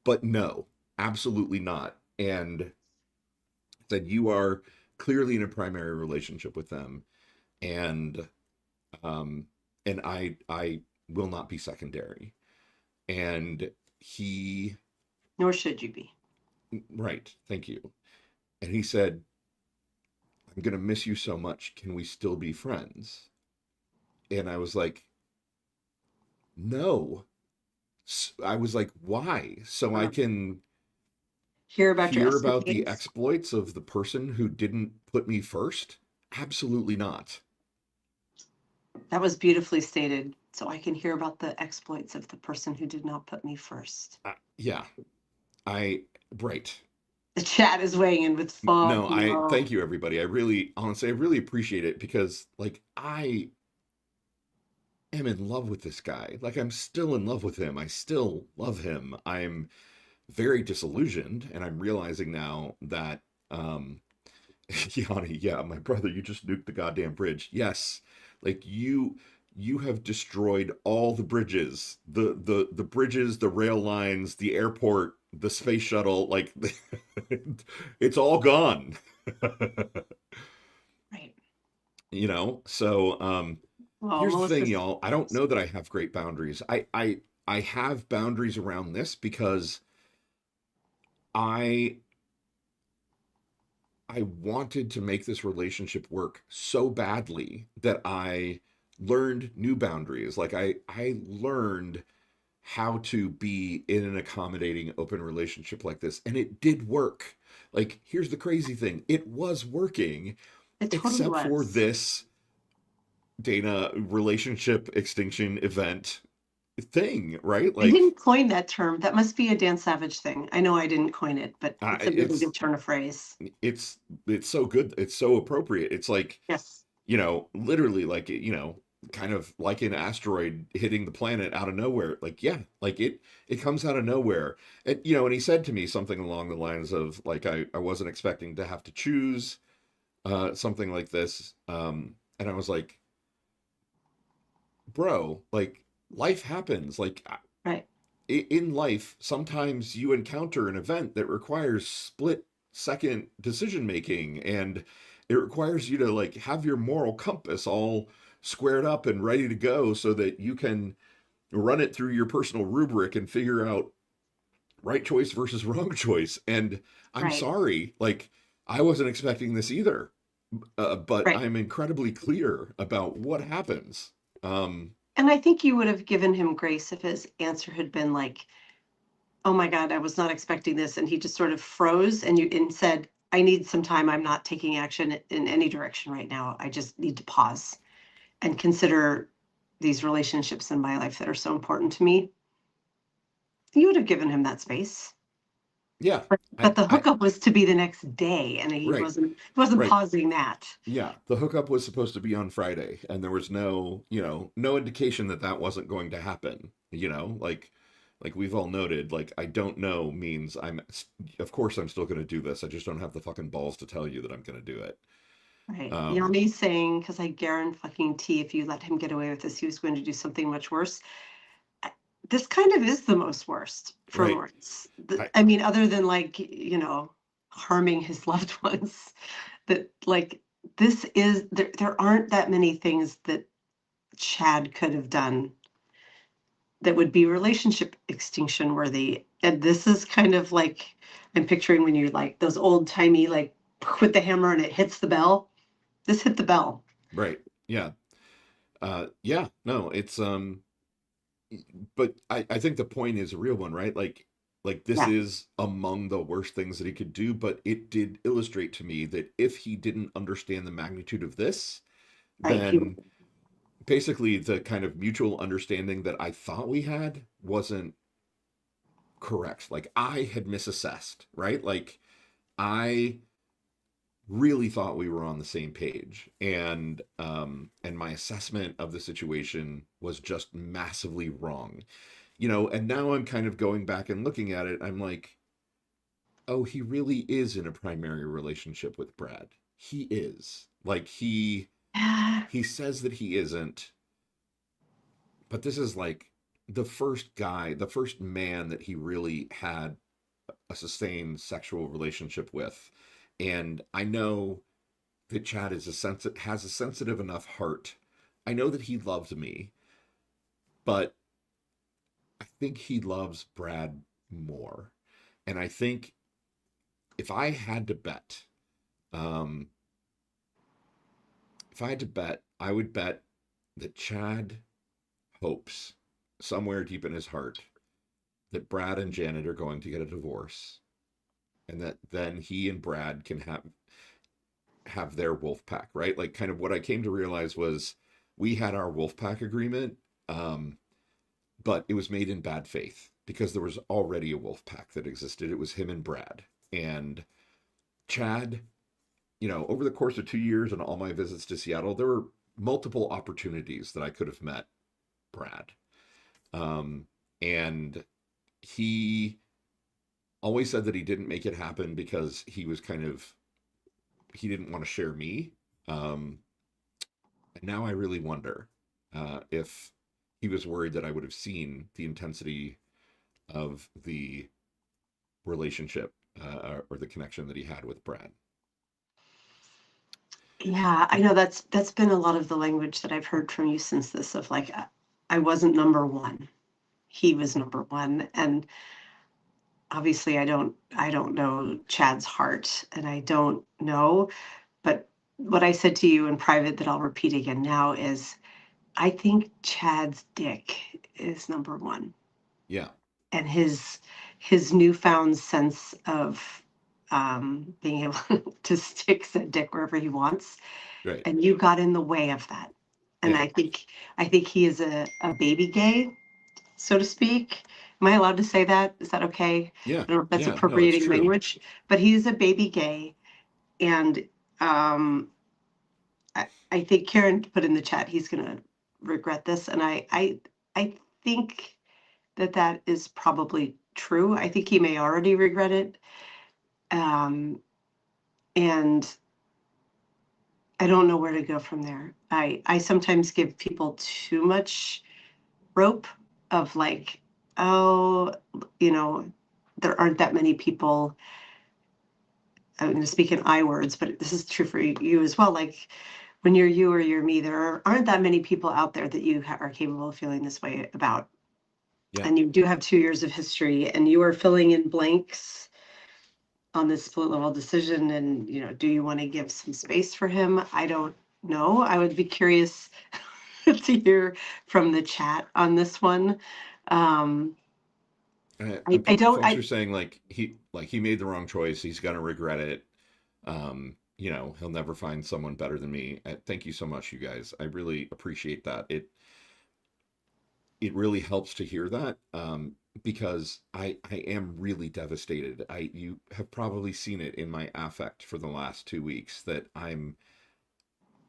but no, absolutely not. And that you are clearly in a primary relationship with them, and um, I will not be secondary. And he, Nor should you be. right, thank you. And he said, I'm gonna miss you so much. Can we still be friends? And I was like, no. I was like, why? So I Um, can hear about your hear about the escapades. exploits of the person who didn't put me first? Absolutely not. That was beautifully stated. So I can hear about the exploits of the person who did not put me first. Yeah, I, right. The chat is weighing in with fuck No, I no. thank you everybody. I really, honestly, I really appreciate it because like I am in love with this guy. Like I'm still in love with him. I still love him. I'm very disillusioned and I'm realizing now that Yanni, yeah, my brother, you just nuked the goddamn bridge. Yes. Like you have destroyed all the bridges. The bridges, the rail lines, the airport, the space shuttle, like it's all gone. Right. So Well, here's the thing, Melissa's y'all. I don't know that I have great boundaries. I have boundaries around this because I I wanted to make this relationship work so badly that I learned new boundaries. Like I learned how to be in an accommodating open relationship like this and it did work. Like here's the crazy thing. It was working it totally except for was. this Dana relationship extinction event thing, right? I Like didn't coin that term. That must be a Dan Savage thing. I know I didn't coin it, but it's a really it's good turn of phrase. it's it's so good. It's so appropriate. It's like Yes. literally like, kind of like an asteroid hitting the planet out of nowhere. Like, yeah, like it comes out of nowhere. And, and he said to me something along the lines of like, I wasn't expecting to have to choose, something like this. And I was like, bro, like life happens. Like Right. in life, sometimes you encounter an event that requires split second decision making and it requires you to like have your moral compass all squared up and ready to go so that you can run it through your personal rubric and figure out right choice versus wrong choice. And I'm Right. sorry, like I wasn't expecting this either, but Right. I'm incredibly clear about what happens. And I think you would have given him grace if his answer had been like, "Oh my God, I was not expecting this," and he just sort of froze and said, "I need some time. I'm not taking action in any direction right now. I just need to pause and consider these relationships in my life that are so important to me." You would have given him that space. Yeah, But the I hookup was to be the next day, and right, he wasn't right. pausing that. Yeah, the hookup was supposed to be on Friday, and there was no indication that that wasn't going to happen. Like we've all noted, like I don't know means of course I'm still going to do this. I just don't have the fucking balls to tell you that I'm going to do it. Right. Um, Yanni's saying, because I guarantee if you let him get away with this, he was going to do something much worse. I- This kind of is the most worst for right. Lawrence. I I mean, other than like, harming his loved ones, that like this is there aren't that many things that Chad could have done that would be relationship extinction worthy. And this is kind of like I'm picturing when you like those old timey like with the hammer and it hits the bell. This hit the bell. right. Yeah. Yeah. No, it's but I think the point is a real one, right? Like this Yeah. is among the worst things that he could do, but it did illustrate to me that if he didn't understand the magnitude of this, Right. He, then basically the kind of mutual understanding that I thought we had wasn't correct. Like I had misassessed, right? Like I really thought we were on the same page, and my assessment of the situation was just massively wrong. And now I'm kind of going back and looking at it. I'm like, oh, he really is in a primary relationship with Brad. He is. Like he says that he isn't, but this is like the first man that he really had a sustained sexual relationship with. And I know that Chad has a sensitive enough heart. I know that he loves me, but I think he loves Brad more. And I think if I had to bet, um, if I had to bet, I would bet that Chad hopes somewhere deep in his heart that Brad and Janet are going to get a divorce, and that then he and Brad can have their wolf pack, right? Like kind of what I came to realize was we had our wolf pack agreement, um, but it was made in bad faith because there was already a wolf pack that existed. It was him and Brad. And Chad, over the course of 2 years and all my visits to Seattle, there were multiple opportunities that I could have met Brad. And he always said that he didn't make it happen because he didn't want to share me. And now I really wonder if he was worried that I would have seen the intensity of the relationship or the connection that he had with Brad. yeah, I know that's been a lot of the language that I've heard from you since this of like, I wasn't number one. He was number one. And obviously I don't know Chad's heart, and I don't know, but what I said to you in private that I'll repeat again now is I think Chad's dick is number one. Yeah. And his newfound sense of being able to stick said dick wherever he wants, Right. and you got in the way of that. And Yeah. I think he is a baby gay, so to speak. Am I allowed to say that? Is that okay? Yeah. I don't know if that's Yeah. No, it's appropriating true. language, but he's a baby gay. And I think Karen put in the chat, he's going to regret this. And I think that is probably true. I think he may already regret it. And I don't know where to go from there. I sometimes give people too much rope of like, oh, there aren't that many people. I'm going to speak in I words, but this is true for you as well. Like when you're you or you're me, there aren't that many people out there that you are capable of feeling this way about. Yeah. And you do have 2 years of history, and you are filling in blanks on this split level decision. And, do you want to give some space for him? I don't know. I would be curious to hear from the chat on this one. And I don't, folks are saying like he made the wrong choice. He's gonna regret it. He'll never find someone better than me. Thank you so much, you guys. I really appreciate that. It really helps to hear that, because I am really devastated. You have probably seen it in my affect for the last 2 weeks that I'm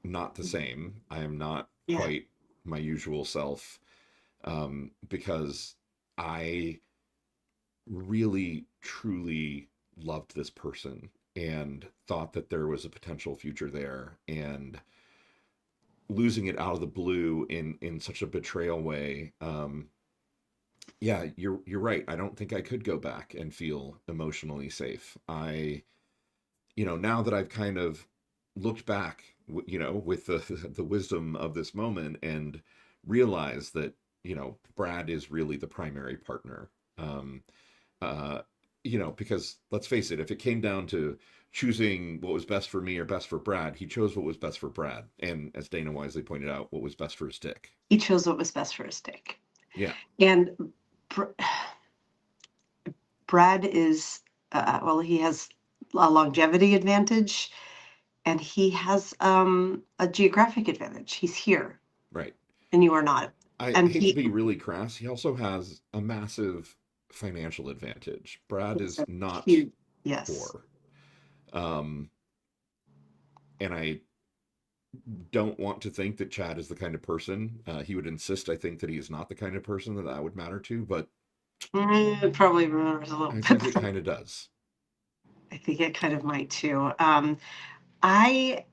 not the same. I am not yeah, quite my usual self, because I really truly loved this person and thought that there was a potential future there, and losing it out of the blue in such a betrayal way. Yeah, you're right. I don't think I could go back and feel emotionally safe. Now that I've kind of looked back, with the wisdom of this moment, and realized that Brad is really the primary partner. Uh, because let's face it, if it came down to choosing what was best for me or best for Brad, he chose what was best for Brad, and as Dana wisely pointed out, what was best for his dick. he chose what was best for his dick. Yeah. And Brad is, well, he has a longevity advantage, and he has a geographic advantage. He's here Right. and you are not. I And hate to he be really crass. He also has a massive financial advantage. Brad is is a not huge, yes. poor. Um, and I don't want to think that Chad is the kind of person. He would insist, I think, that he is not the kind of person that that would matter to, but It probably matters a little I bit. think it kind of does. I think it kind of might too. I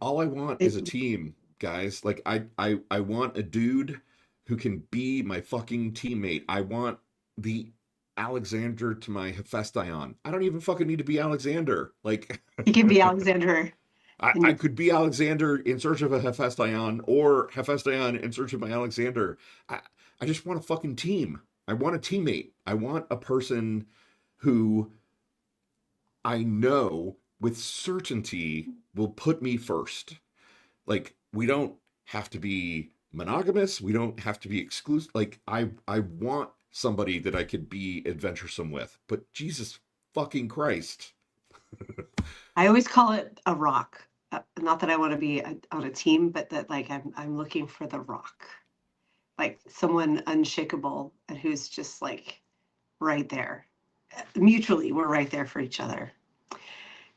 All I want it, is a team, guys. Like I want a dude who can be my fucking teammate. I want the Alexander to my Hephaestion. I don't even fucking need to be Alexander. Like he can be Alexander, I and could be Alexander in search of a Hephaestion or Hephaestion in search of my Alexander. I, I just want a fucking team. I want a teammate. I want a person who I know with certainty will put me first. Like we don't have to be monogamous. We don't have to be exclusive. Like I want somebody that I could be adventuresome with. But Jesus fucking Christ. I always call it a rock. Not that I want to be on a team, but that like I'm looking for the rock, like someone unshakable and who's just like right there. Mutually, we're right there for each other.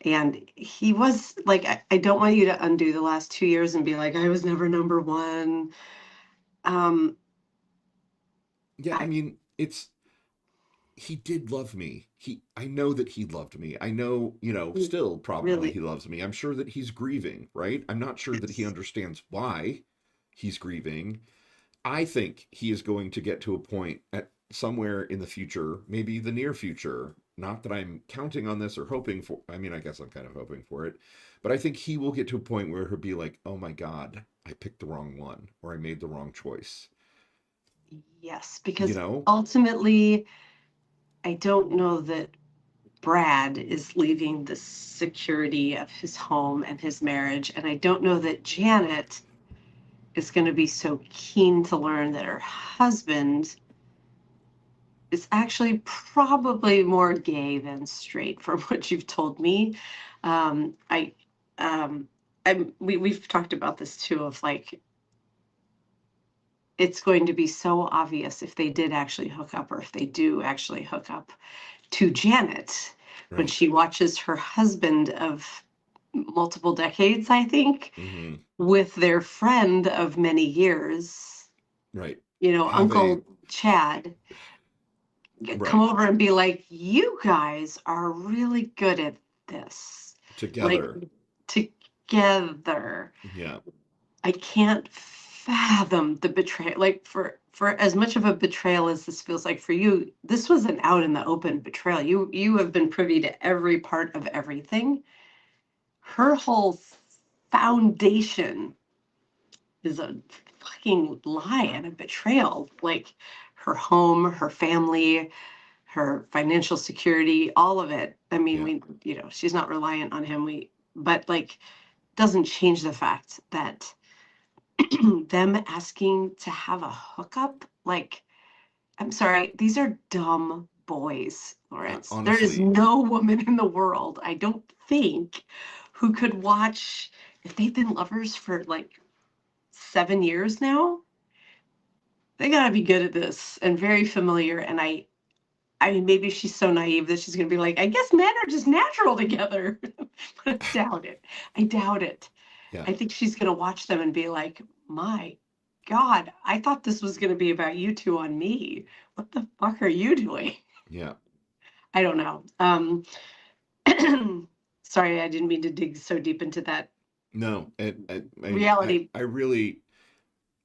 And he was like, I don't want you to undo the last 2 years and be like, I was never number one. Um, Yeah, I I mean, it's he did love me. I know that he loved me. I know, still probably really, he loves me. I'm sure that he's grieving, right? I'm not sure that he yes. understands why he's grieving. I think he is going to get to a point at somewhere in the future, maybe the near future. Not that I'm counting on this or hoping for. I mean, I guess I'm kind of hoping for it, but I think he will get to a point where he'll be like, "Oh my God, I picked the wrong one, or I made the wrong choice." Yes, You because know? ultimately, I don't know that Brad is leaving the security of his home and his marriage. And I don't know that Janet is going to be so keen to learn that her husband is actually probably more gay than straight from what you've told me. I, we've talked about this too of like, it's going to be so obvious if they did actually hook up or if they do actually hook up to Janet when Right. she watches her husband of multiple decades, I think, Hmm. with their friend of many years, Right. Have a Uncle Chad, come right over and be like, you guys are really good at this. Like together. together. Yeah. I can't fathom the betrayal. Like for as much of a betrayal as this feels like for you, this was an out in the open betrayal. You have been privy to every part of everything. Her whole foundation is a fucking lie and a betrayal. Like her home, her family, her financial security, all of it. I mean, Yeah. she's not reliant on him. But like, doesn't change the fact that them asking to have a hookup, like, I'm sorry, these are dumb boys, Lawrence. There is Honestly, no woman in the world, I don't think, who could watch if they've been lovers for like 7 years now. They gotta be good at this and very familiar. And I mean, maybe she's so naive that she's gonna be like, I guess men are just natural together. But I doubt it. I doubt it. yeah. I think she's gonna watch them and be like, my God, I thought this was gonna be about you two on me. What the fuck are you doing? Yeah. I don't know. Sorry, I didn't mean to dig so deep into that No, reality. I really,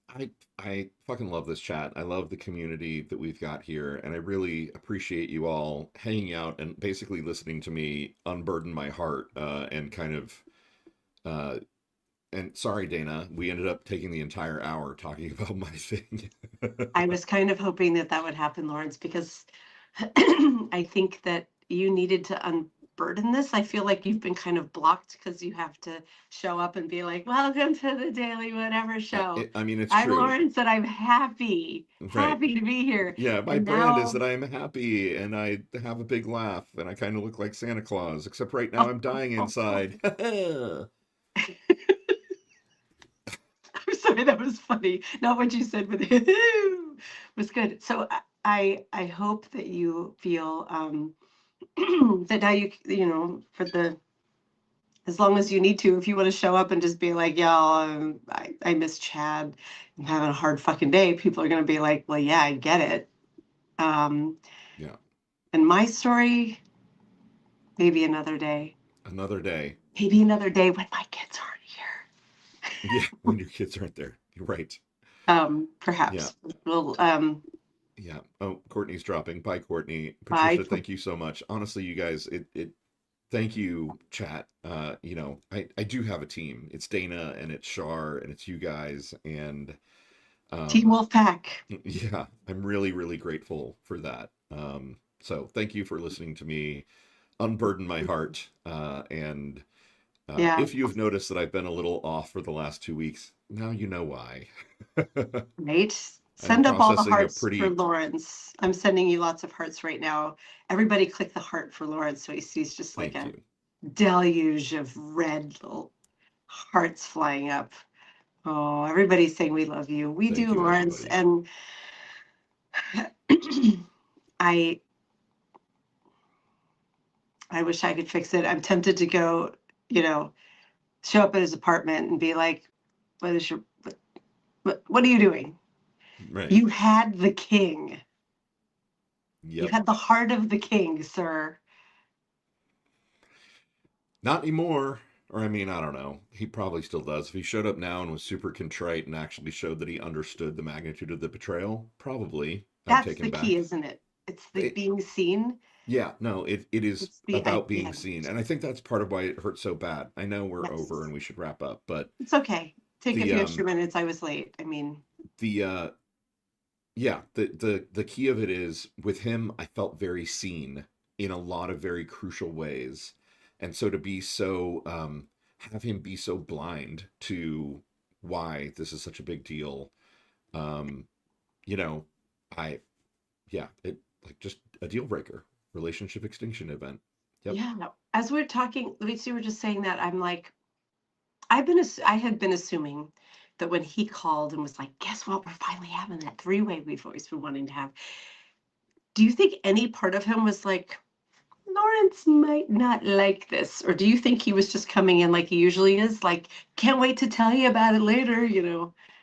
I, I fucking love this chat. I love the community that we've got here, and I really appreciate you all hanging out and basically listening to me unburden my heart, and kind of, uh, and sorry, Dana, we ended up taking the entire hour talking about my thing. I was kind of hoping that that would happen, Lawrence, because I think that you needed to burden this. I feel like you've been kind of blocked because you have to show up and be like, welcome to the Daily Whatever show. I mean, it's I'm true. Lawrence and I'm happy, Right. happy to be here. Yeah, my And brand is now, that I'm happy and I have a big laugh and I kind of look like Santa Claus, except right now I'm dying inside. I'm sorry, that was funny. Not what you said, but was good. So I hope that you feel that now you know, for the as long as you need to, if you want to show up and just be like, y'all, I miss Chad. I'm having a hard fucking day. People are going to be like, well, yeah, I get it. Um, Yeah, and my story, maybe another day. another day. Maybe another day when my kids aren't Yeah, when your kids aren't there. You're right. here. Yeah, Perhaps we'll yeah. Oh, Courtney's dropping. Bye, Courtney. bye. Patricia, thank you so much. Honestly, you guys, thank you, chat. You know, I do have a team. It's Dana and it's Shar and it's you guys. And Team um, Wolfpack. yeah, I'm really, really grateful for that. So thank you for listening to me unburden my heart. And Yeah, if you've noticed that I've been a little off for the last 2 weeks, now you know why. right. I'm Send up all the processing a hearts for pretty, Lawrence. I'm sending you lots of hearts right now. Everybody click the heart for Lawrence so he sees just like thank a you. deluge of red little hearts flying up. Oh, everybody's saying we love you. We Thank do, you, Lawrence. everybody. And I I wish I could fix it. I'm tempted to go, you know, show up at his apartment and be like, what is your what are you doing? Right. You had the king. You Yep. had the heart of the king, sir. Not anymore. Or, I mean, I don't know. He probably still does. If he showed up now and was super contrite and actually showed that he understood the magnitude of the betrayal, probably I'd That's take the him key, back. isn't it? It's the It, being seen. yeah, no, it is It's the about being yeah. seen. And I think that's part of why it hurts so bad. I know we're over Yes. and we should wrap up, but It's okay. Take a the few extra minutes. I was late. I mean, the yeah, the key of it is with him, I felt very seen in a lot of very crucial ways. And so to be so have him be so blind to why this is such a big deal, um, you know, I yeah, it like just a deal breaker, relationship extinction event. Yep. yeah. As we're talking, Lucy, were just saying that I'm like, I had been assuming that when he called and was like, guess what? We're finally having that three-way we've always been wanting to have. Do you think any part of him was like, Lawrence might not like this? Or do you think he was just coming in like he usually is? Like, can't wait to tell you about it later,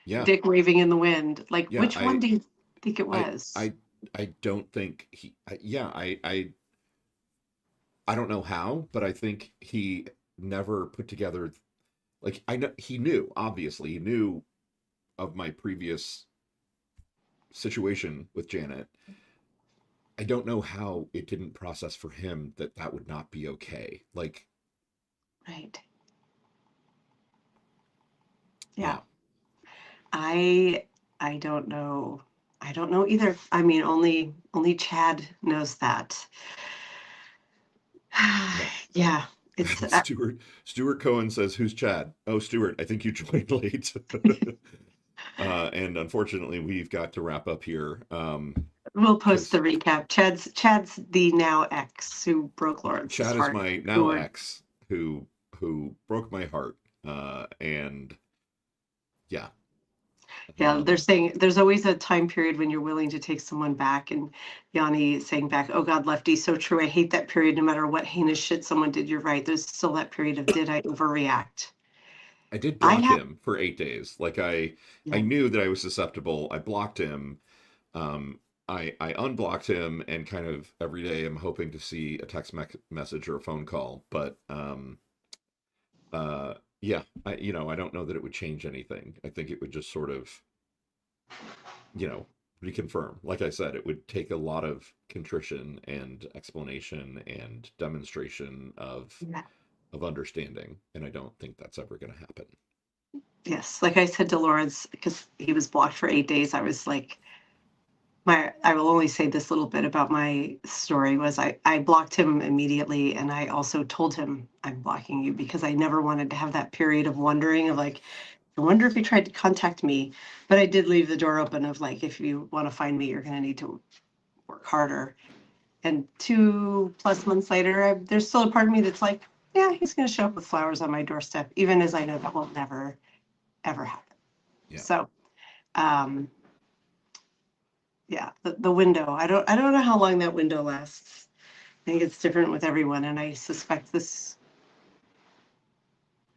Yeah. dick waving in the wind. Like, Yeah, which one do you think it I was? I I don't think yeah, I don't know how, but I think he never put together like I know he knew, obviously, he knew of my previous situation with Janet. I don't know how it didn't process for him that that would not be okay. Like, Right. Yeah. yeah, I I don't know. I don't know either. I mean, only Chad knows that. yeah. Yeah, it's Stuart Cohen says, "Who's Chad?" Oh, Stuart, I think you joined late. And unfortunately, we've got to wrap up here. we'll post the Because recap. Chad's the now ex who broke Lawrence's Chad is heart. my Who now were ex who broke my heart. And yeah, Yeah, they're um, saying there's always a time period when you're willing to take someone back. And Yanni saying back, oh God, Lefty, so true. I hate that period. No matter what heinous shit someone did, you're right. There's still that period of did I overreact? I did I block have, him for 8 days. Like I yeah, knew that I was susceptible. I blocked him. Um, I unblocked him, and kind of every day I'm hoping to see a message or a phone call. But yeah, I don't know that it would change anything. I think it would just sort of you know reconfirm. Like I said, it would take a lot of contrition and explanation and demonstration yeah. of understanding, and I don't think that's ever going to happen. Yes. Like I said to Lawrence, because he was blocked for 8 days, I was like, I will only say this little bit about my story was I blocked him immediately, and I also told him I'm blocking you because I never wanted to have that period of wondering of like, I wonder if he tried to contact me. But I did leave the door open of like, if you want to find me, you're going to need to work harder. And 2+ months later, there's still a part of me that's like, yeah, he's going to show up with flowers on my doorstep, even as I know that will never, ever happen. Yeah. So, yeah, the window. I don't know how long that window lasts. I think it's different with everyone, and I suspect this.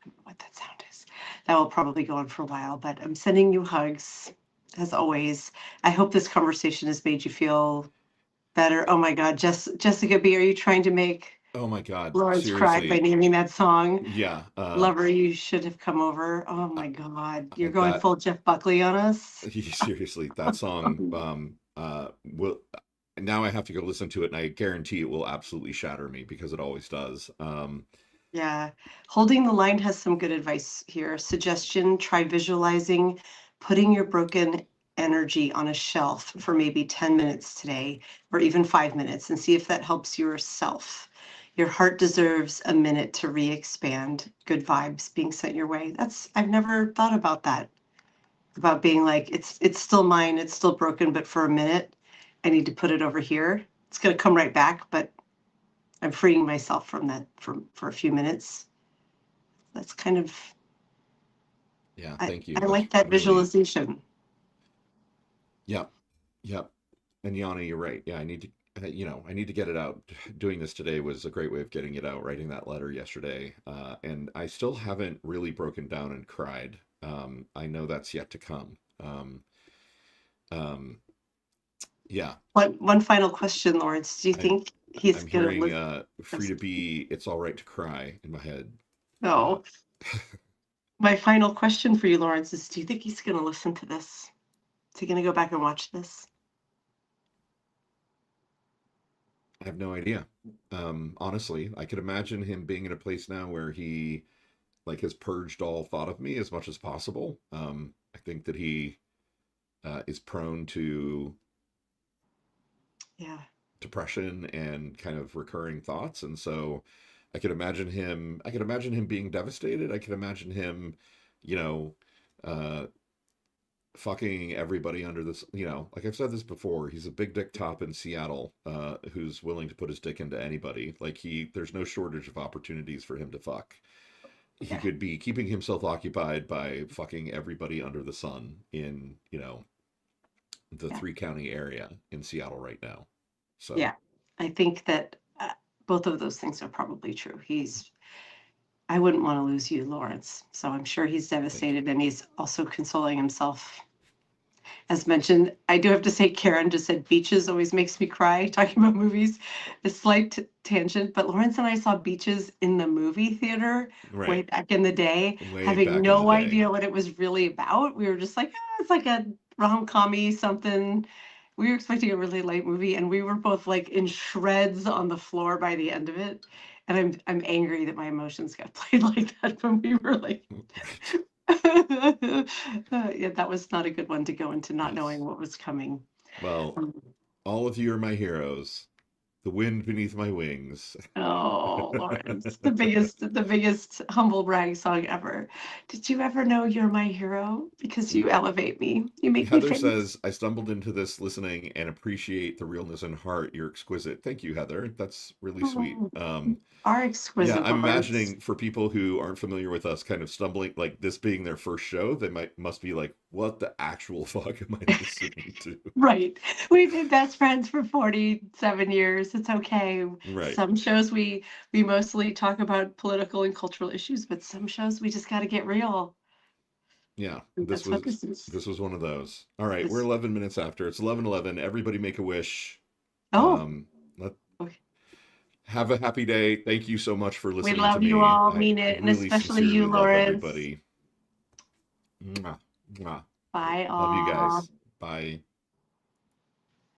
I don't know what that sound is. That will probably go on for a while. But I'm sending you hugs, as always. I hope this conversation has made you feel better. Oh my God, Jessica B, are you trying to make Oh my God, Lawrence cry by seriously. naming that song? Yeah, Lover, you should have come over. Oh uh, my God, you're going that full Jeff Buckley on us. seriously, that song will now I have to go listen to it, and I guarantee it will absolutely shatter me because it always does. Yeah, holding the line has some good advice here. Suggestion, try visualizing, putting your broken energy on a shelf for maybe 10 minutes today, or even 5 minutes, and see if that helps yourself. Your heart deserves a minute to re-expand. Good vibes being sent your way. I've never thought about that, about being like, it's still mine, it's still broken, but for a minute, I need to put it over here. It's gonna come right back, but I'm freeing myself from that for a few minutes. That's kind of, Yeah, I, thank you. I That's like that really, visualization. yep, yep. And Yana, you're right. Yeah, I need to, I need to get it out. Doing this today was a great way of getting it out, writing that letter yesterday. And I still haven't really broken down and cried. I know that's yet to come. Um, yeah, One final question, Lawrence. Do you I, think he's I'm gonna hearing listen? Free to Be, It's All Right to Cry in my head. Uh, No. My final question for you, Lawrence, is do you think he's gonna listen to this? Is he gonna go back and watch this? I have no idea. Honestly, I could imagine him being in a place now where he like has purged all thought of me as much as possible. I think that he is prone to Yeah. depression and kind of recurring thoughts, and so I could imagine him. I could imagine him being devastated. I could imagine him, you know, uh, fucking everybody under this. Like I've said this before, he's a big dick top in Seattle, who's willing to put his dick into anybody. Like there's no shortage of opportunities for him to fuck. He Yeah. could be keeping himself occupied by fucking everybody under the sun in, the Yeah. 3 county area in Seattle right now. So, Yeah. I think that both of those things are probably true. I wouldn't want to lose you, Lawrence. So I'm sure he's thank you. devastated, and he's also consoling himself. As mentioned, I do have to say, Karen just said beaches always makes me cry talking about movies. A slight tangent, but Lawrence and I saw Beaches in the movie theater way Right. back in the day, Way having back in the no day. idea what it was really about. We were just like, it's like a rom-commy something. We were expecting a really light movie, and we were both like in shreds on the floor by the end of it. And I'm angry that my emotions got played like that when we were like, Right. yeah, that was not a good one to go into not knowing Yes. what was coming. Well, Um, all of you are my heroes. The wind beneath my wings. oh, Lawrence, the biggest humble brag song ever. Did you ever know you're my hero? Because you elevate me. You make me Heather famous. says, I stumbled into this listening and appreciate the realness and heart. You're exquisite. Thank you, Heather. That's really sweet. Oh, are Yeah, exquisite, I'm Lawrence. imagining for people who aren't familiar with us kind of stumbling, like this being their first show, they must be like, what the actual fuck am I listening to? Right. We've been best friends for 47 years. It's okay. Right. Some shows we mostly talk about political and cultural issues, but some shows we just got to get real. Yeah, And this that's what was this is. this was one of those. All right, we're This. 11 minutes after. It's 11:11. Everybody make a wish. Oh, Let okay. have a happy day. Thank you so much for We listening to love you me. all, I mean it, and really especially sincerely you, love Lawrence. everybody. Mwah, mwah. Bye Love you all. guys. Bye.